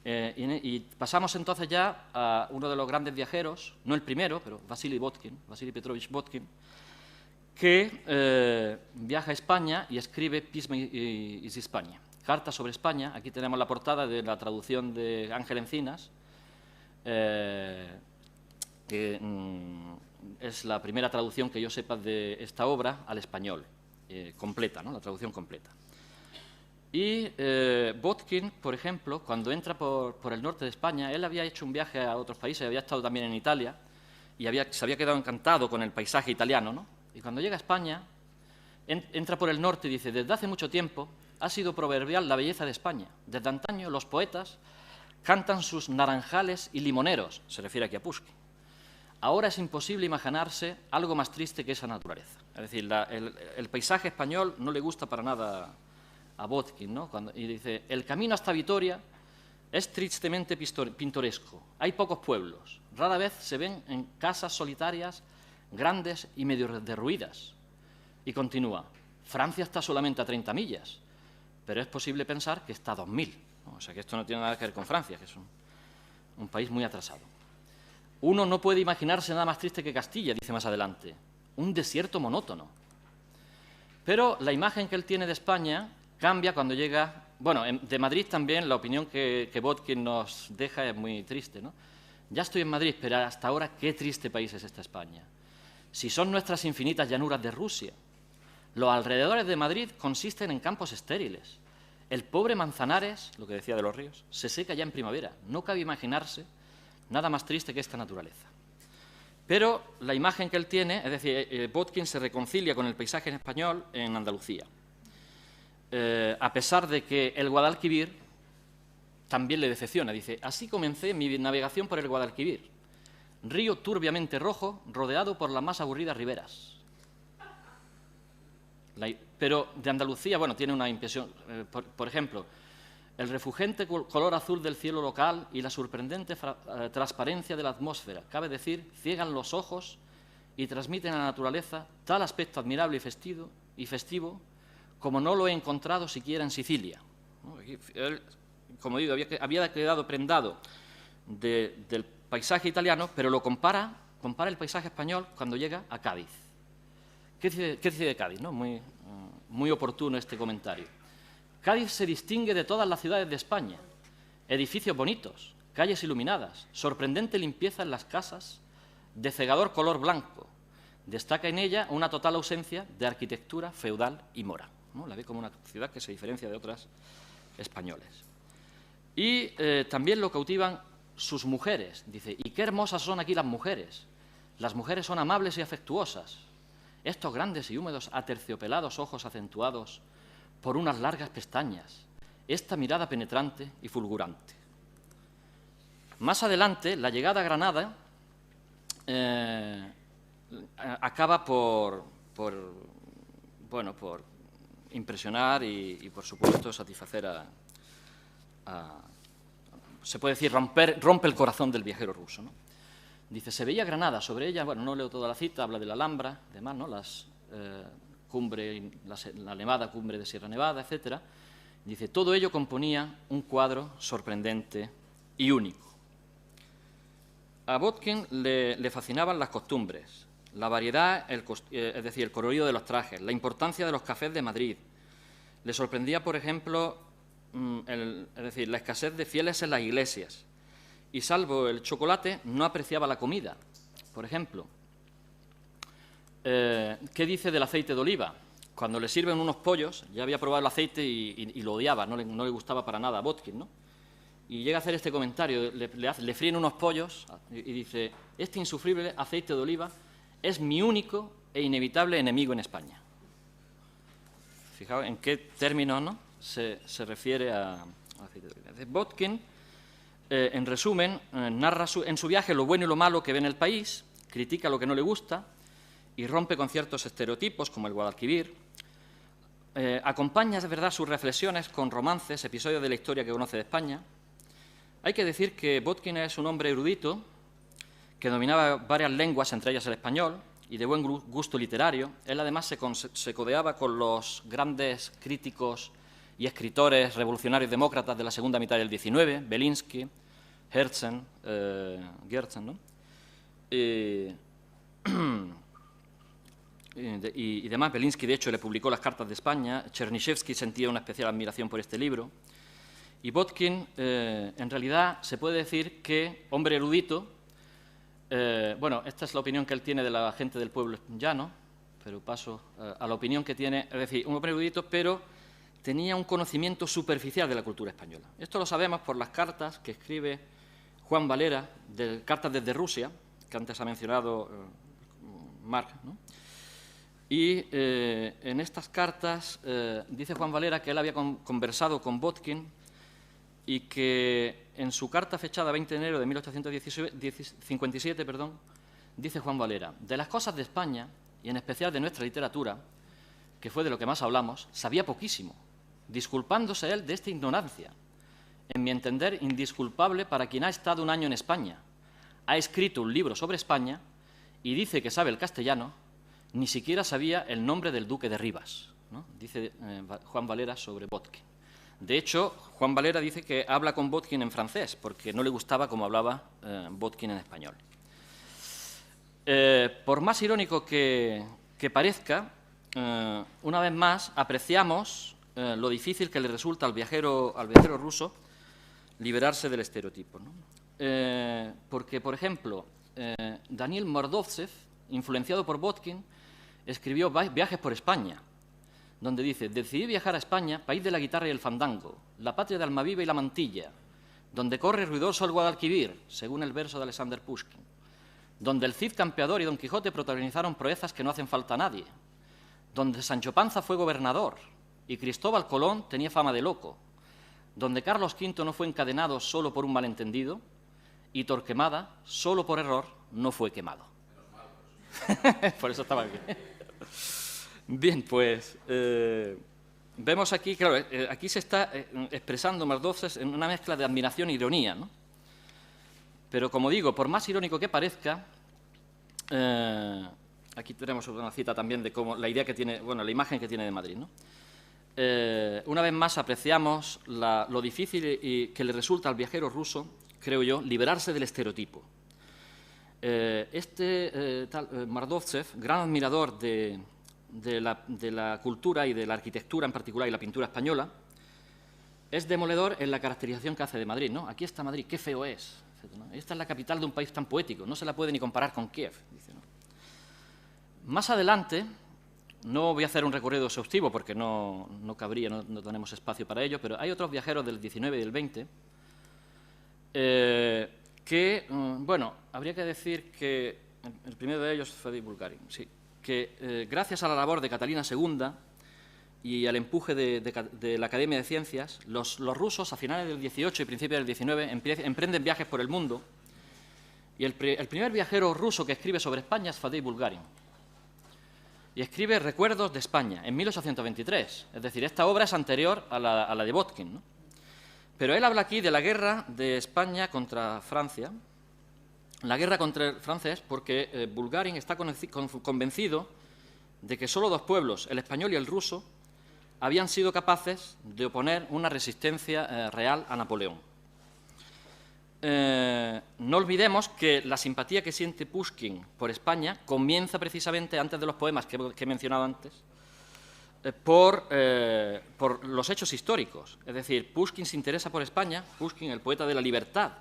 Speaker 2: Y pasamos entonces ya a uno de los grandes viajeros, no el primero, pero Vasily Petrovich Botkin, que viaja a España y escribe Pismo iz España, Carta sobre España. Aquí tenemos la portada de la traducción de Ángel Encinas, que es la primera traducción que yo sepa de esta obra al español, completa, ¿no? La traducción completa. Y Botkin, por ejemplo, cuando entra por el norte de España, él había hecho un viaje a otros países, había estado también en Italia y se había quedado encantado con el paisaje italiano, ¿no? Y cuando llega a España, entra por el norte y dice, desde hace mucho tiempo ha sido proverbial la belleza de España. Desde antaño los poetas cantan sus naranjales y limoneros, se refiere aquí a Pushkin. Ahora es imposible imaginarse algo más triste que esa naturaleza. Es decir, el paisaje español no le gusta para nada a Botkin, ¿no? Y dice, el camino hasta Vitoria es tristemente pintoresco. Hay pocos pueblos. Rara vez se ven en casas solitarias, grandes y medio derruidas. Y continúa, Francia está solamente a 30 millas, pero es posible pensar que está a 2000. ¿No? O sea que esto no tiene nada que ver con Francia, que es un país muy atrasado. Uno no puede imaginarse nada más triste que Castilla, dice más adelante, un desierto monótono. Pero la imagen que él tiene de España cambia cuando llega... Bueno, de Madrid también la opinión que Botkin nos deja es muy triste, ¿no? Ya estoy en Madrid, pero hasta ahora qué triste país es esta España. Si son nuestras infinitas llanuras de Rusia, los alrededores de Madrid consisten en campos estériles. El pobre Manzanares, lo que decía de los ríos, se seca ya en primavera. No cabe imaginarse nada más triste que esta naturaleza. Pero la imagen que él tiene, es decir, Botkin se reconcilia con el paisaje en español en Andalucía. A pesar de que el Guadalquivir también le decepciona. Dice, así comencé mi navegación por el Guadalquivir, río turbiamente rojo, rodeado por las más aburridas riberas. Pero de Andalucía, bueno, tiene una impresión, por ejemplo, el refulgente color azul del cielo local y la sorprendente transparencia de la atmósfera, cabe decir, ciegan los ojos y transmiten a la naturaleza tal aspecto admirable y festivo como no lo he encontrado siquiera en Sicilia. Él, como digo, había quedado prendado del paisaje italiano, pero lo compara el paisaje español cuando llega a Cádiz. ¿Qué dice de Cádiz, ¿no? Muy oportuno este comentario. Cádiz se distingue de todas las ciudades de España. Edificios bonitos, calles iluminadas, sorprendente limpieza en las casas, de cegador color blanco. Destaca en ella una total ausencia de arquitectura feudal y mora, ¿no? La ve como una ciudad que se diferencia de otras españoles. Y también lo cautivan sus mujeres. Dice, y qué hermosas son aquí las mujeres. Las mujeres son amables y afectuosas. Estos grandes y húmedos aterciopelados ojos acentuados por unas largas pestañas. Esta mirada penetrante y fulgurante. Más adelante, la llegada a Granada acaba por impresionar y, por supuesto, satisfacer se puede decir, rompe el corazón del viajero ruso, ¿no? Dice, se veía Granada, sobre ella, bueno, no leo toda la cita, habla de la Alhambra, demás, ¿no? La Nevada, cumbre de Sierra Nevada, etcétera. Dice, todo ello componía un cuadro sorprendente y único. A Botkin le fascinaban las costumbres, la variedad, es decir, el colorido de los trajes, la importancia de los cafés de Madrid. Le sorprendía, por ejemplo, la escasez de fieles en las iglesias. Y salvo el chocolate, no apreciaba la comida. Por ejemplo, ¿qué dice del aceite de oliva? Cuando le sirven unos pollos, ya había probado el aceite y lo odiaba, no le gustaba para nada a Botkin, ¿no? Y llega a hacer este comentario, le fríen unos pollos y dice, este insufrible aceite de oliva es mi único e inevitable enemigo en España. Fijaos en qué términos, ¿no? se refiere al aceite de oliva. Botkin, en resumen, narra en su viaje lo bueno y lo malo que ve en el país, critica lo que no le gusta y rompe con ciertos estereotipos, como el Guadalquivir. Acompaña, es verdad, sus reflexiones con romances, episodios de la historia que conoce de España. Hay que decir que Botkin es un hombre erudito que dominaba varias lenguas, entre ellas el español, y de buen gusto literario. Él, además, se codeaba con los grandes críticos y escritores revolucionarios demócratas de la segunda mitad del XIX, Belinsky, Herzen, ¿no? Y demás. Belinsky, de hecho, le publicó las Cartas de España. Chernyshevsky sentía una especial admiración por este libro. Y Botkin, en realidad, se puede decir que, hombre erudito, bueno, esta es la opinión que él tiene de la gente del pueblo llano, pero paso a la opinión que tiene, es decir, un hombre erudito, pero tenía un conocimiento superficial de la cultura española. Esto lo sabemos por las cartas que escribe Juan Valera, de Cartas desde Rusia, que antes ha mencionado Marc, ¿no? Y en estas cartas dice Juan Valera que él había conversado con Botkin y que en su carta fechada 20 de enero de 1857, dice Juan Valera, de las cosas de España, y en especial de nuestra literatura, que fue de lo que más hablamos, sabía poquísimo, disculpándose él de esta ignorancia, en mi entender indisculpable para quien ha estado un año en España, ha escrito un libro sobre España y dice que sabe el castellano, ni siquiera sabía el nombre del duque de Rivas, ¿no? Dice Juan Valera sobre Botkin. De hecho, Juan Valera dice que habla con Botkin en francés, porque no le gustaba cómo hablaba Botkin en español. Por más irónico que parezca, una vez más apreciamos lo difícil que le resulta al viajero ruso liberarse del estereotipo, ¿no? Porque, por ejemplo, Daniel Mordovtsev, influenciado por Botkin, escribió Viajes por España, donde dice, decidí viajar a España, país de la guitarra y el fandango, la patria de Almaviva y la Mantilla, donde corre ruidoso el Guadalquivir, según el verso de Alexander Pushkin, donde el Cid campeador y Don Quijote protagonizaron proezas que no hacen falta a nadie, donde Sancho Panza fue gobernador y Cristóbal Colón tenía fama de loco, donde Carlos V no fue encadenado solo por un malentendido y Torquemada, solo por error, no fue quemado. Por eso estaba aquí. Bien, pues vemos aquí, claro, aquí se está expresando Mordovtsev en una mezcla de admiración e ironía, ¿no? Pero, como digo, por más irónico que parezca, aquí tenemos una cita también de cómo la idea que tiene, bueno, la imagen que tiene de Madrid, ¿no? Una vez más apreciamos lo difícil que le resulta al viajero ruso, creo yo, liberarse del estereotipo. Mordovtsev, gran admirador de de la cultura y de la arquitectura en particular y la pintura española, es demoledor en la caracterización que hace de Madrid, ¿no? Aquí está Madrid, qué feo es. ¿no? Esta es la capital de un país tan poético, no se la puede ni comparar con Kiev, dice, ¿no? Más adelante, no voy a hacer un recorrido exhaustivo porque no cabría, no tenemos espacio para ello, pero hay otros viajeros del 19 y del 20 que, bueno, habría que decir que el primero de ellos fue Bulgarin, sí, que gracias a la labor de Catalina II y al empuje de la Academia de Ciencias, los rusos a finales del 18 y principios del 19 emprenden viajes por el mundo y el primer viajero ruso que escribe sobre España es Fadei Bulgarin y escribe Recuerdos de España en 1823, es decir, esta obra es anterior a la de Botkin, ¿no? Pero él habla aquí de la guerra de España contra Francia, la guerra contra el francés, porque Bulgarin está convencido de que solo dos pueblos, el español y el ruso, habían sido capaces de oponer una resistencia real a Napoleón. No olvidemos que la simpatía que siente Pushkin por España comienza precisamente antes de los poemas que he mencionado antes, por los hechos históricos. Es decir, Pushkin se interesa por España, Pushkin, el poeta de la libertad.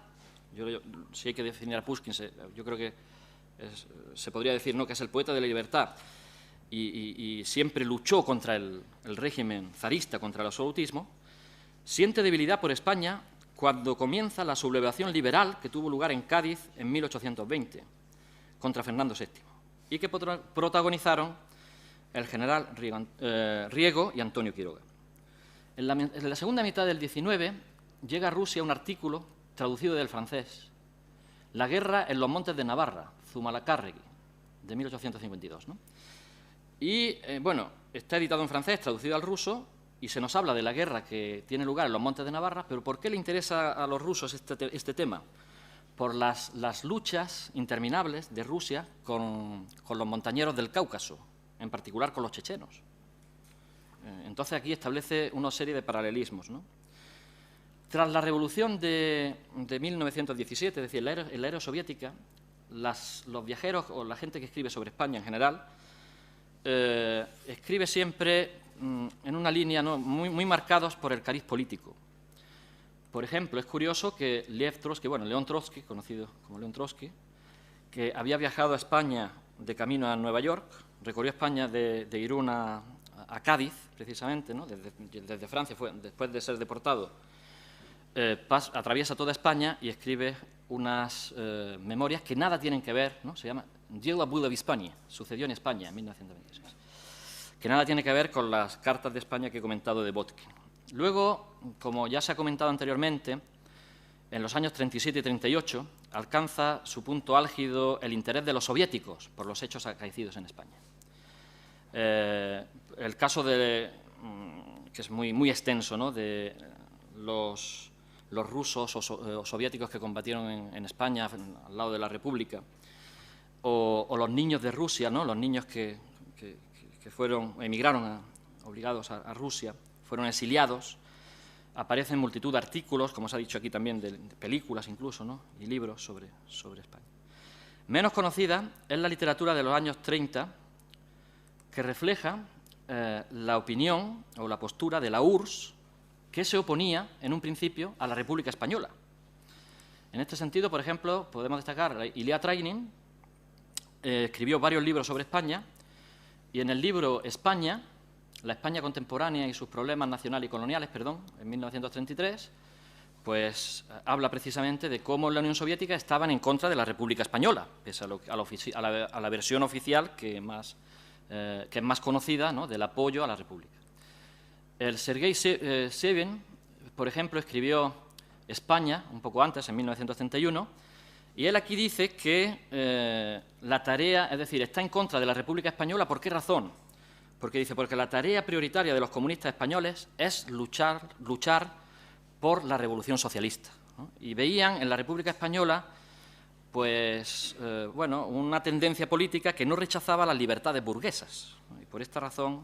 Speaker 2: Si hay que definir a Pushkin, yo creo que se podría decir, ¿no?, que es el poeta de la libertad. Y siempre luchó contra el régimen zarista, contra el absolutismo, siente debilidad por España cuando comienza la sublevación liberal que tuvo lugar en Cádiz en 1820 contra Fernando VII y que protagonizaron el general Riego y Antonio Quiroga. En la segunda mitad del 19 llega a Rusia un artículo traducido del francés, La guerra en los montes de Navarra, Zumalacárregui, de 1852, ¿no? Y, bueno, está editado en francés, traducido al ruso, y se nos habla de la guerra que tiene lugar en los montes de Navarra, pero ¿por qué le interesa a los rusos este tema? Por las luchas interminables de Rusia con los montañeros del Cáucaso, en particular con los chechenos. Entonces aquí establece una serie de paralelismos, ¿no? Tras la revolución de 1917, es decir, en la era soviética, los viajeros o la gente que escribe sobre España en general escribe siempre en una línea, ¿no?, muy marcados por el cariz político. Por ejemplo, es curioso que Lev Trotsky, bueno, León Trotsky, conocido como León Trotsky, que había viajado a España de camino a Nueva York, recorrió España de Irún a Cádiz, precisamente, ¿no?, desde Francia, después de ser deportado, atraviesa toda España y escribe unas memorias que nada tienen que ver, ¿no?, se llama Děla byla v Hispanii, sucedió en España en 1926, que nada tiene que ver con las cartas de España que he comentado de Botkin. Luego, como ya se ha comentado anteriormente, en los años 37 y 38 alcanza su punto álgido el interés de los soviéticos por los hechos acaecidos en España. El caso que es muy extenso, ¿no?, de los rusos o soviéticos que combatieron en España al lado de la República, o los niños de Rusia, ¿no?, los niños que emigraron obligados a Rusia, fueron exiliados. Aparecen multitud de artículos, como se ha dicho aquí también, de películas incluso, ¿no?, y libros sobre España. Menos conocida es la literatura de los años 30, que refleja la opinión o la postura de la URSS, que se oponía en un principio a la República Española. En este sentido, por ejemplo, podemos destacar a Ilya Trainin, escribió varios libros sobre España, y en el libro España, la España contemporánea y sus problemas nacionales y coloniales, en 1933, pues habla precisamente de cómo la Unión Soviética estaban en contra de la República Española, pese a la versión oficial que es más conocida, ¿no?, del apoyo a la República. El Sergei Sevin, por ejemplo, escribió España un poco antes, en 1931, y él aquí dice que la tarea, es decir, está en contra de la República Española. ¿Por qué razón? Porque dice, porque la tarea prioritaria de los comunistas españoles es luchar por la revolución socialista, ¿no? Y veían en la República Española, pues, bueno, una tendencia política que no rechazaba las libertades burguesas, ¿no? Y por esta razón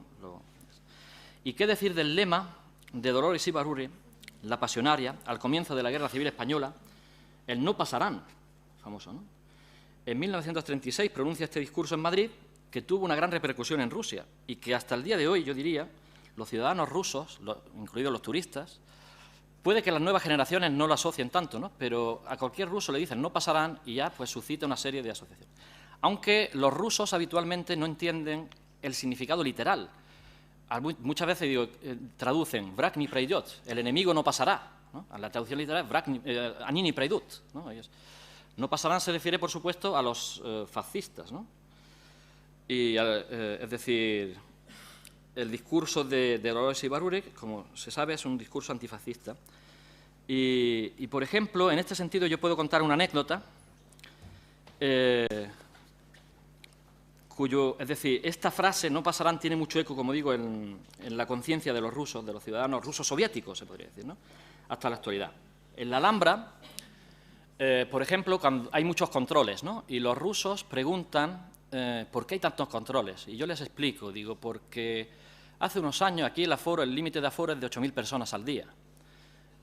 Speaker 2: ¿Y qué decir del lema de Dolores Ibárruri, la pasionaria, al comienzo de la Guerra Civil Española, el no pasarán, famoso, ¿no? En 1936 pronuncia este discurso en Madrid, que tuvo una gran repercusión en Rusia y que hasta el día de hoy, yo diría, los ciudadanos rusos, incluidos los turistas, puede que las nuevas generaciones no lo asocien tanto, ¿no? Pero a cualquier ruso le dicen no pasarán y ya pues suscita una serie de asociaciones. Aunque los rusos habitualmente no entienden el significado literal. Muchas veces traducen «Vrak ni preidot», el enemigo no pasará, ¿no? A la traducción literal es «Ani ni preidut», ¿no? No pasarán se refiere, por supuesto, a los fascistas, ¿no? Y, es decir, el discurso de Dolores Ibárruri, como se sabe, es un discurso antifascista. Y, por ejemplo, en este sentido yo puedo contar una anécdota es decir, esta frase, no pasarán, tiene mucho eco, como digo, en la conciencia de los rusos, de los ciudadanos rusos soviéticos, se podría decir, ¿no? Hasta la actualidad. En la Alhambra, por ejemplo, cuando hay muchos controles, ¿no? Y los rusos preguntan ¿por qué hay tantos controles? Y yo les explico, digo, porque hace unos años aquí el límite de aforo es de 8.000 personas al día.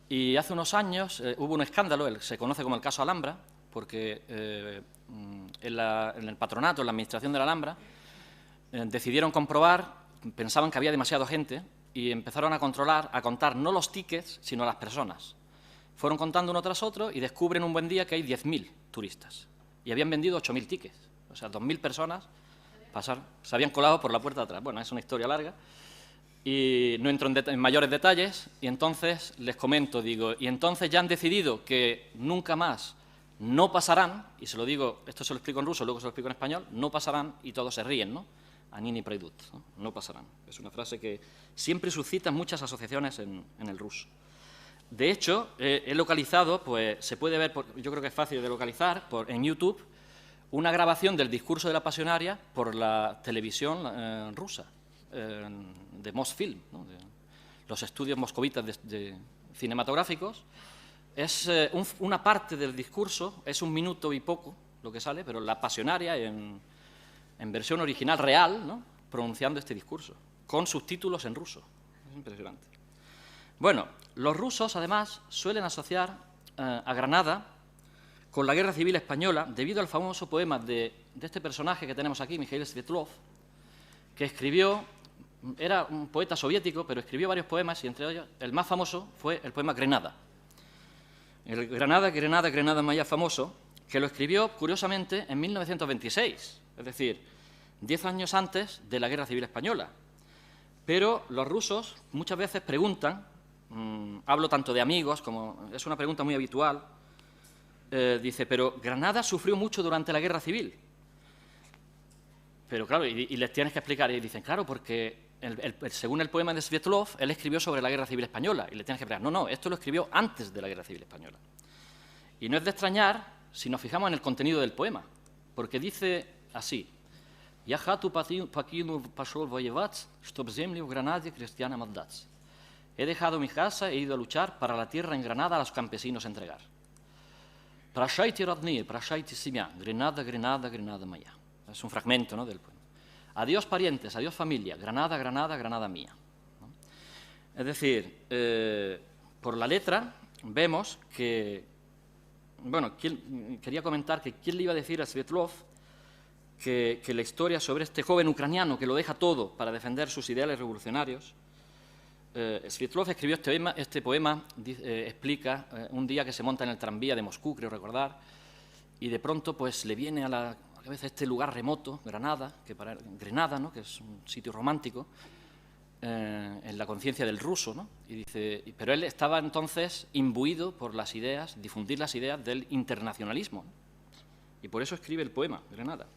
Speaker 2: Y hace unos años hubo un escándalo, se conoce como el caso Alhambra, porque en el patronato, en la administración de la Alhambra, decidieron comprobar, pensaban que había demasiada gente y empezaron a contar no los tickets, sino las personas. Fueron contando uno tras otro y descubren un buen día que hay 10.000 turistas y habían vendido 8.000 tickets. O sea, 2.000 personas se habían colado por la puerta de atrás. Bueno, es una historia larga y no entro en mayores detalles y entonces les comento, digo, y entonces ya han decidido que nunca más no pasarán, y se lo digo, esto se lo explico en ruso, luego se lo explico en español, no pasarán y todos se ríen, ¿no? Ani ni preidut, ¿no? No pasarán. Es una frase que siempre suscita muchas asociaciones en el ruso. De hecho, he localizado, pues se puede ver, yo creo que es fácil de localizar, en YouTube, una grabación del discurso de la pasionaria por la televisión rusa, de Mosfilm, ¿no? De los estudios moscovitas cinematográficos. Es una parte del discurso, es 1 minuto y poco lo que sale, pero la pasionaria en versión original real, ¿no? Pronunciando este discurso, con subtítulos en ruso. Es impresionante. Bueno, los rusos, además, suelen asociar a Granada con la Guerra Civil Española, debido al famoso poema de este personaje que tenemos aquí, Mikhail Svietlov, que escribió, era un poeta soviético, pero escribió varios poemas y entre ellos el más famoso fue el poema Grenada. El Granada, Grenada, Grenada Maya famoso, que lo escribió, curiosamente, en 1926, es decir, 10 años antes de la Guerra Civil Española. Pero los rusos muchas veces preguntan, hablo tanto de amigos como es una pregunta muy habitual, dice, pero Granada sufrió mucho durante la Guerra Civil. Pero claro, y les tienes que explicar, y dicen, claro, porque según el poema de Svietlov, él escribió sobre la Guerra Civil Española, y le tienes que explicar, no, esto lo escribió antes de la Guerra Civil Española. Y no es de extrañar si nos fijamos en el contenido del poema, porque dice así, «Я хату покинул, пошел воевать, чтоб земли в Гранаде крестьянам отдать». He dejado mi casa, he ido a luchar para la tierra en Granada a los campesinos entregar. «Прощайте, родные, прощайте семья, Гренада, Гренада, Гренада моя». Es un fragmento, ¿no?, del poema. Adiós parientes, adiós familia, Granada, Granada, Granada mía. ¿No? Es decir, por la letra vemos que, bueno, quería comentar que quién le iba a decir a Svietlov que la historia sobre este joven ucraniano que lo deja todo para defender sus ideales revolucionarios. Svietlov escribió este poema explica un día que se monta en el tranvía de Moscú, creo recordar, y de pronto pues le viene a la cabeza este lugar remoto, Granada, ¿no?, que es un sitio romántico, en la conciencia del ruso, ¿no? Y dice, pero él estaba entonces imbuido por las ideas, difundir las ideas del internacionalismo, ¿no? Y por eso escribe el poema, Granada.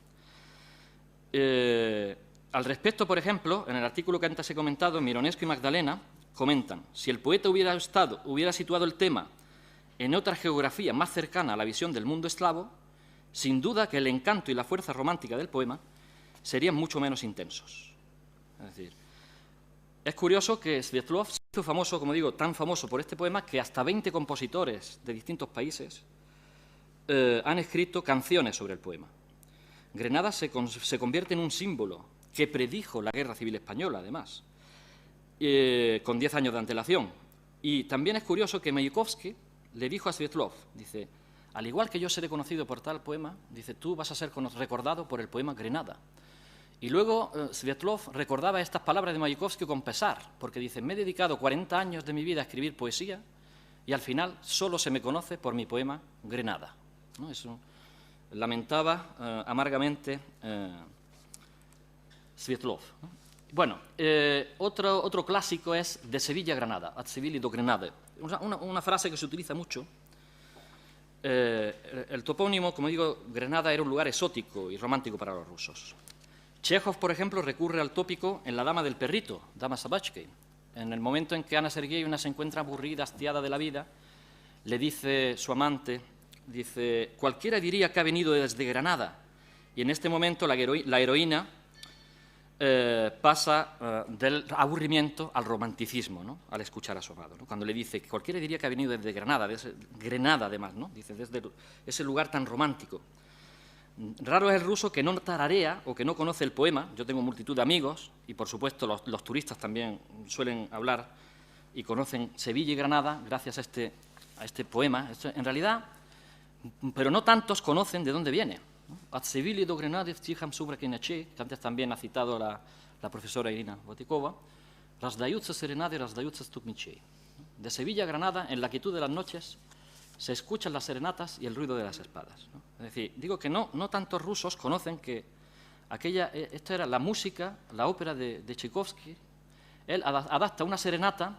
Speaker 2: Al respecto, por ejemplo, en el artículo que antes he comentado, Mironescu y Magdalena comentan, si el poeta hubiera situado el tema en otra geografía más cercana a la visión del mundo eslavo, sin duda que el encanto y la fuerza romántica del poema serían mucho menos intensos. Es decir, es curioso que Svietlov se hizo famoso, como digo, tan famoso por este poema que hasta 20 compositores de distintos países han escrito canciones sobre el poema. Grenada se convierte en un símbolo que predijo la Guerra Civil Española, además, con 10 años de antelación. Y también es curioso que Mayakovsky le dijo a Svietlov, dice, al igual que yo seré conocido por tal poema, dice, tú vas a ser recordado por el poema Grenada. Y luego Svietlov recordaba estas palabras de Mayakovsky con pesar, porque dice, me he dedicado 40 años de mi vida a escribir poesía y al final solo se me conoce por mi poema Grenada, ¿no? Eso lamentaba amargamente Svietlov, ¿no? Bueno, otro clásico es de Sevilla a Granada, ad Sevilla do Grenade, una frase que se utiliza mucho. El topónimo, como digo, Grenada era un lugar exótico y romántico para los rusos. Chekhov, por ejemplo, recurre al tópico en La dama del perrito, Dama Sabachki. En el momento en que Ana Sergeyevna se encuentra aburrida, hastiada de la vida, le dice su amante, dice, cualquiera diría que ha venido desde Granada. Y en este momento la heroína pasa del aburrimiento al romanticismo, ¿no? Al escuchar a su amado, ¿no? Cuando le dice que cualquiera diría que ha venido desde Granada, Grenada además, ¿no? Dice, desde ese lugar tan romántico. Raro es el ruso que no tararea o que no conoce el poema. Yo tengo multitud de amigos y, por supuesto, los turistas también suelen hablar y conocen Sevilla y Granada gracias a este poema. En realidad, pero no tantos conocen de dónde viene. Ad Sevilla do Grenade vtiham subrakenache, que antes también ha citado la profesora Irina Botikova, razdayutsa serenade, razdayutsa stupniche. De Sevilla a Granada, en la quietud de las noches, se escuchan las serenatas y el ruido de las espadas, ¿no? Es decir, digo que no tantos rusos conocen que esta era la música, la ópera de Tchaikovsky. Él adapta una serenata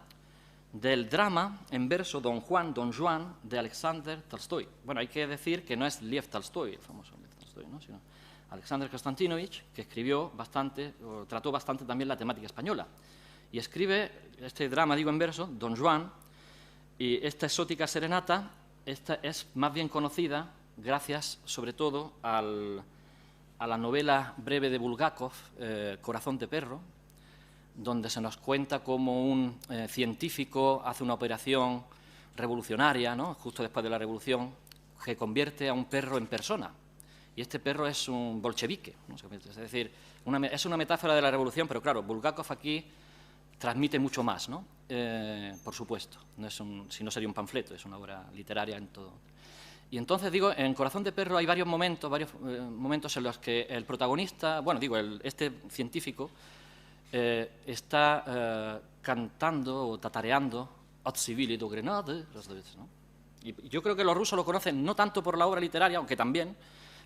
Speaker 2: del drama en verso Don Juan de Alexander Tolstoy. Bueno, hay que decir que no es Lev Tolstoy, el famoso Lev Tolstoy, ¿no? Sino Alexander Konstantinovich, que escribió bastante, o trató bastante también la temática española. Y escribe este drama, digo en verso, Don Juan, y esta exótica serenata, esta es más bien conocida gracias, sobre todo, a la novela breve de Bulgakov, Corazón de perro, donde se nos cuenta cómo un científico hace una operación revolucionaria, ¿no? Justo después de la revolución, que convierte a un perro en persona. Y este perro es un bolchevique, ¿no? Es decir, es una metáfora de la revolución, pero claro, Bulgakov aquí transmite mucho más, ¿no? Por supuesto, si no sería un panfleto, es una obra literaria en todo. Y entonces, digo, en Corazón de perro hay varios momentos en los que el protagonista, bueno, digo, este científico está cantando o tatareando Ad Sevilla do Grenade, ¿no? Y yo creo que los rusos lo conocen no tanto por la obra literaria, aunque también,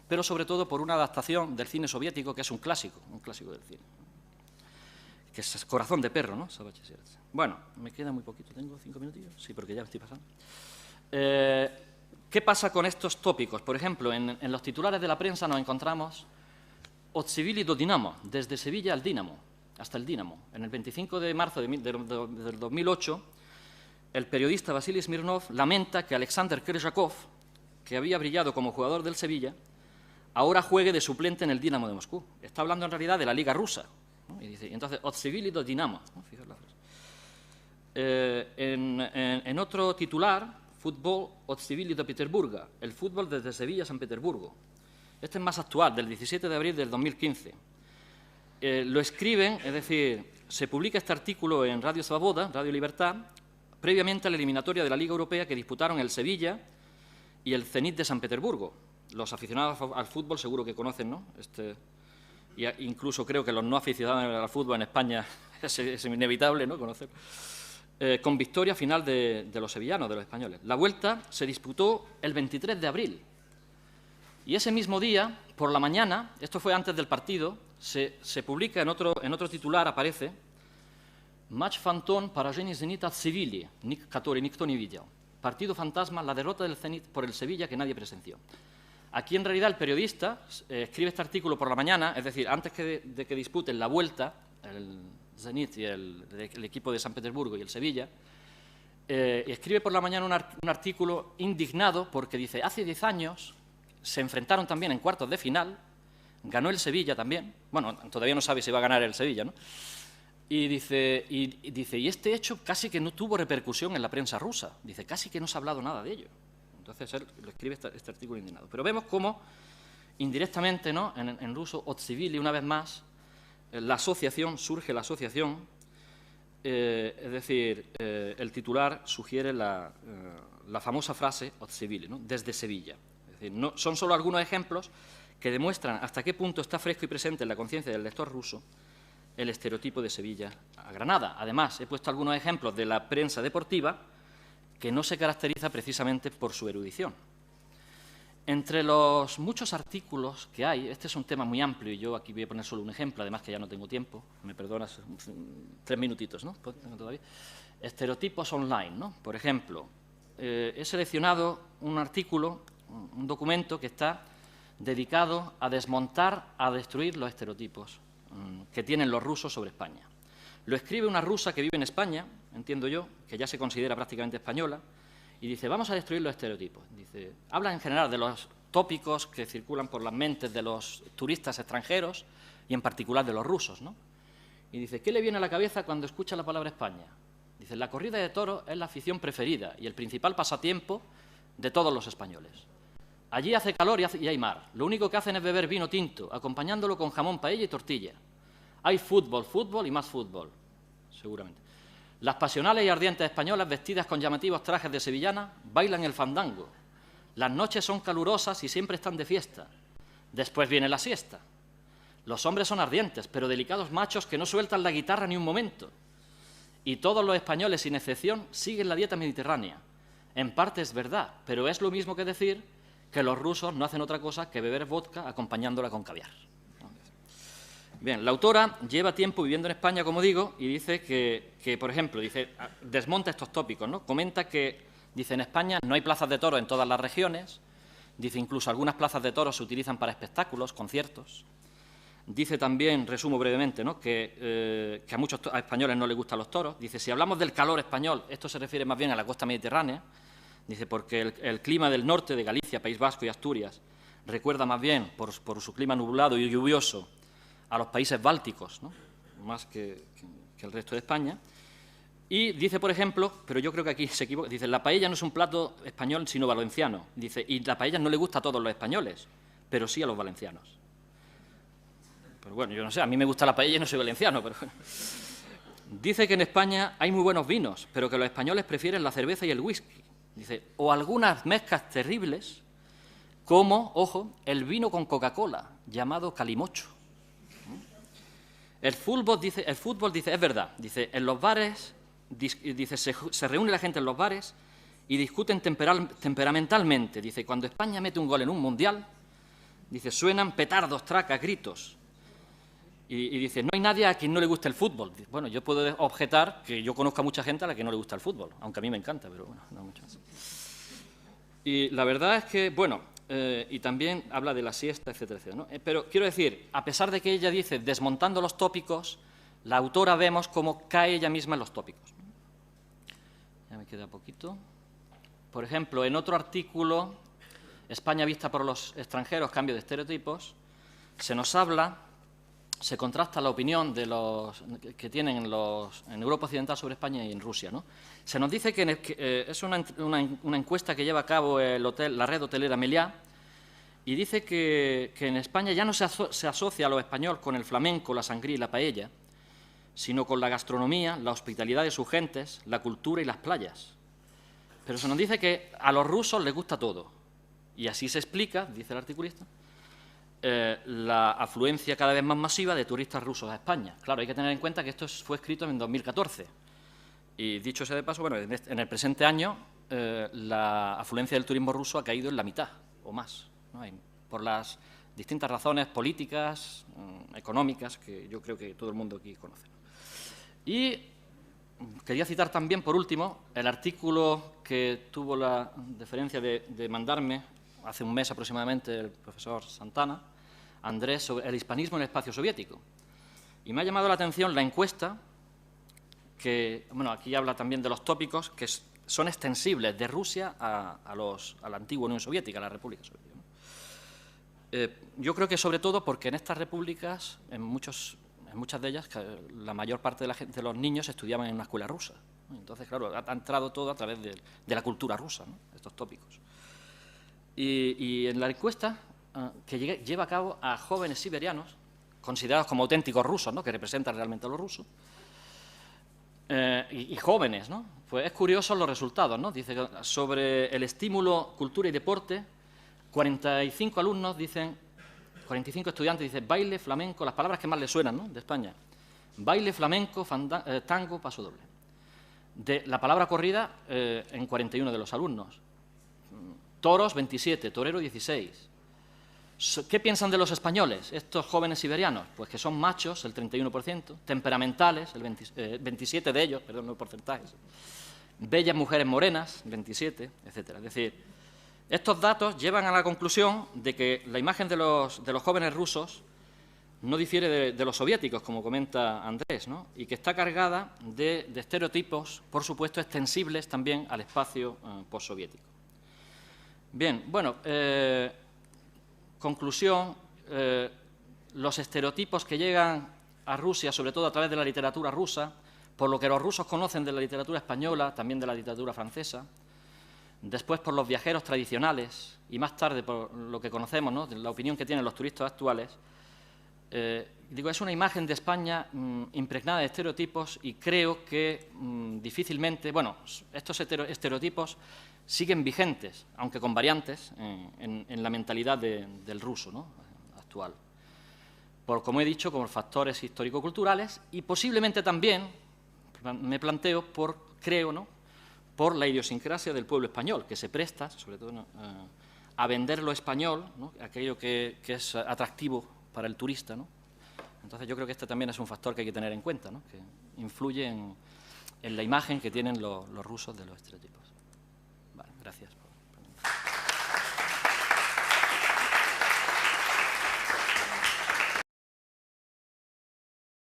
Speaker 2: pero sobre todo por una adaptación del cine soviético que es un clásico del cine, que es Corazón de perro, ¿no? Bueno, me queda muy poquito, ¿tengo 5 minutillos? Sí, porque ya me estoy pasando. ¿Qué pasa con estos tópicos? Por ejemplo, en los titulares de la prensa nos encontramos Od Sevilla do Dinamo, desde Sevilla al Dinamo, hasta el Dinamo. En el 25 de marzo del 2008, el periodista Vasily Smirnov lamenta que Alexander Kryzhakov, que había brillado como jugador del Sevilla, ahora juegue de suplente en el Dinamo de Moscú. Está hablando en realidad de la Liga Rusa, ¿no? Y dice, entonces, Od Sevilla do Dinamo, ¿no? Fijaos la frase. En otro titular, Fútbol od Sevilla do Petersburgo, el fútbol desde Sevilla a San Petersburgo. Este es más actual, del 17 de abril del 2015. Lo escriben, es decir, se publica este artículo en Radio Svoboda, Radio Libertad, previamente a la eliminatoria de la Liga Europea que disputaron el Sevilla y el Zenit de San Petersburgo. Los aficionados al fútbol seguro que conocen, ¿no? Y incluso creo que los no aficionados al fútbol en España es inevitable, ¿no? Conocer. Con victoria final de los sevillanos, de los españoles. La vuelta se disputó el 23 de abril. Y ese mismo día, por la mañana, esto fue antes del partido, se publica en otro titular, aparece Match Fantom поражение Зенита от Sevilla, который никто не видел. Partido fantasma, la derrota del Zenit por el Sevilla que nadie presenció. Aquí, en realidad, el periodista escribe este artículo por la mañana, es decir, antes de que disputen la vuelta, el Zenit y el equipo de San Petersburgo y el Sevilla, y escribe por la mañana un artículo indignado porque dice, hace 10 años se enfrentaron también en cuartos de final, ganó el Sevilla también, bueno, todavía no sabe si va a ganar el Sevilla, ¿no? Y dice, y este hecho casi que no tuvo repercusión en la prensa rusa, dice, casi que no se ha hablado nada de ello. Entonces él lo escribe este artículo indignado. Pero vemos cómo, indirectamente, ¿no? En ruso, Od Sevilla, una vez más, surge la asociación, es decir, el titular sugiere la famosa frase Od Sevilla, ¿no? Desde Sevilla. Es decir, son solo algunos ejemplos que demuestran hasta qué punto está fresco y presente en la conciencia del lector ruso el estereotipo de Sevilla a Granada. Además, he puesto algunos ejemplos de la prensa deportiva que no se caracteriza precisamente por su erudición. Entre los muchos artículos que hay, este es un tema muy amplio y yo aquí voy a poner solo un ejemplo, además que ya no tengo tiempo, me perdonas, 3 minutitos, ¿no? ¿Tengo todavía? Estereotipos online, ¿no? Por ejemplo, he seleccionado un artículo, un documento que está dedicado a desmontar, a destruir los estereotipos que tienen los rusos sobre España. Lo escribe una rusa que vive en España, entiendo yo, que ya se considera prácticamente española, y dice, vamos a destruir los estereotipos. Dice, habla en general de los tópicos que circulan por las mentes de los turistas extranjeros y en particular de los rusos, ¿no? Y dice, ¿qué le viene a la cabeza cuando escucha la palabra España? Dice, la corrida de toros es la afición preferida y el principal pasatiempo de todos los españoles. Allí hace calor y hay mar. Lo único que hacen es beber vino tinto, acompañándolo con jamón, paella y tortilla. Hay fútbol, fútbol y más fútbol, seguramente. Las pasionales y ardientes españolas, vestidas con llamativos trajes de sevillana, bailan el fandango. Las noches son calurosas y siempre están de fiesta. Después viene la siesta. Los hombres son ardientes, pero delicados machos que no sueltan la guitarra ni un momento. Y todos los españoles, sin excepción, siguen la dieta mediterránea. En parte es verdad, pero es lo mismo que decir que los rusos no hacen otra cosa que beber vodka acompañándola con caviar. Bien, la autora lleva tiempo viviendo en España, como digo, y dice que, por ejemplo, dice, desmonta estos tópicos, ¿no? Comenta que, dice, en España no hay plazas de toros en todas las regiones, dice, incluso algunas plazas de toros se utilizan para espectáculos, conciertos. Dice también, resumo brevemente, ¿no? que a muchos españoles no les gustan los toros. Dice, si hablamos del calor español, esto se refiere más bien a la costa mediterránea, dice, porque el clima del norte de Galicia, País Vasco y Asturias recuerda más bien, por su clima nublado y lluvioso, a los países bálticos, ¿no? Más que el resto de España. Y dice, por ejemplo, pero yo creo que aquí se equivoca, dice, la paella no es un plato español, sino valenciano. Dice, y la paella no le gusta a todos los españoles, pero sí a los valencianos. Pero bueno, yo no sé, a mí me gusta la paella y no soy valenciano, pero bueno. Dice que en España hay muy buenos vinos, pero que los españoles prefieren la cerveza y el whisky. Dice, o algunas mezclas terribles, como, ojo, el vino con Coca-Cola, llamado calimocho. El fútbol, dice, es verdad, dice, en los bares, dice, se reúne la gente en los bares y discuten temperamentalmente. Dice, cuando España mete un gol en un mundial, dice, suenan petardos, tracas, gritos. Y dice, no hay nadie a quien no le guste el fútbol. Dice, bueno, yo puedo objetar que yo conozco a mucha gente a la que no le gusta el fútbol, aunque a mí me encanta, pero bueno, no mucho más. Y la verdad es que, bueno, y también habla de la siesta, etcétera, etcétera, ¿no? Pero quiero decir, a pesar de que ella dice, desmontando los tópicos, la autora vemos cómo cae ella misma en los tópicos. Ya me queda poquito. Por ejemplo, en otro artículo, España vista por los extranjeros, cambio de estereotipos, se nos habla, se contrasta la opinión de los que tienen en Europa Occidental sobre España y en Rusia, ¿no? Se nos dice que es una encuesta que lleva a cabo la red hotelera Meliá, y dice que en España ya no se asocia a lo español con el flamenco, la sangría y la paella, sino con la gastronomía, la hospitalidad de sus gentes, la cultura y las playas. Pero se nos dice que a los rusos les gusta todo. Y así se explica, dice el articulista, la afluencia cada vez más masiva de turistas rusos a España. Claro, hay que tener en cuenta que esto fue escrito en 2014. Y dicho sea de paso, bueno, en el presente año la afluencia del turismo ruso ha caído en la mitad o más, ¿no? Por las distintas razones políticas, económicas, que yo creo que todo el mundo aquí conoce. Y quería citar también, por último, el artículo que tuvo la deferencia de mandarme hace un mes aproximadamente el profesor Santana, Andrés, sobre el hispanismo en el espacio soviético. Y me ha llamado la atención la encuesta que, bueno, aquí habla también de los tópicos que son extensibles de Rusia a la antigua Unión Soviética, a la República Soviética, ¿no? Yo creo que sobre todo porque en estas repúblicas, en muchas de ellas, la mayor parte de los niños estudiaban en una escuela rusa, ¿no? Entonces, claro, ha entrado todo a través de la cultura rusa, ¿no? Estos tópicos. Y en la encuesta que lleva a cabo a jóvenes siberianos, considerados como auténticos rusos, ¿no? Que representan realmente a los rusos, y jóvenes, ¿no? Pues es curioso los resultados, ¿no? Dice que sobre el estímulo, cultura y deporte, 45 alumnos dicen 45 estudiantes, dice baile, flamenco, las palabras que más les suenan, ¿no?, de España. Baile, flamenco, tango, paso doble. De la palabra corrida, en 41 de los alumnos. Toros, 27, torero, 16. ¿Qué piensan de los españoles, estos jóvenes siberianos? Pues que son machos, el 31%, temperamentales, el 27 de ellos, perdón, no porcentajes, bellas mujeres morenas, 27, etcétera. Es decir, estos datos llevan a la conclusión de que la imagen de los jóvenes rusos no difiere de los soviéticos, como comenta Andrés, ¿no?, y que está cargada de estereotipos, por supuesto, extensibles también al espacio postsoviético. Bien, bueno, conclusión, los estereotipos que llegan a Rusia, sobre todo a través de la literatura rusa, por lo que los rusos conocen de la literatura española, también de la literatura francesa, después por los viajeros tradicionales y más tarde por lo que conocemos, ¿no?, de la opinión que tienen los turistas actuales, es una imagen de España impregnada de estereotipos y creo que difícilmente, bueno, estos estereotipos siguen vigentes, aunque con variantes, en la mentalidad del ruso, ¿no?, actual. Como he dicho, por factores histórico-culturales y posiblemente también, me planteo, creo, ¿no?, por la idiosincrasia del pueblo español, que se presta, sobre todo, ¿no?, a vender lo español, ¿no?, aquello que es atractivo para el turista, ¿no? Entonces yo creo que este también es un factor que hay que tener en cuenta, ¿no?, que influye en la imagen que tienen los rusos de los estereotipos.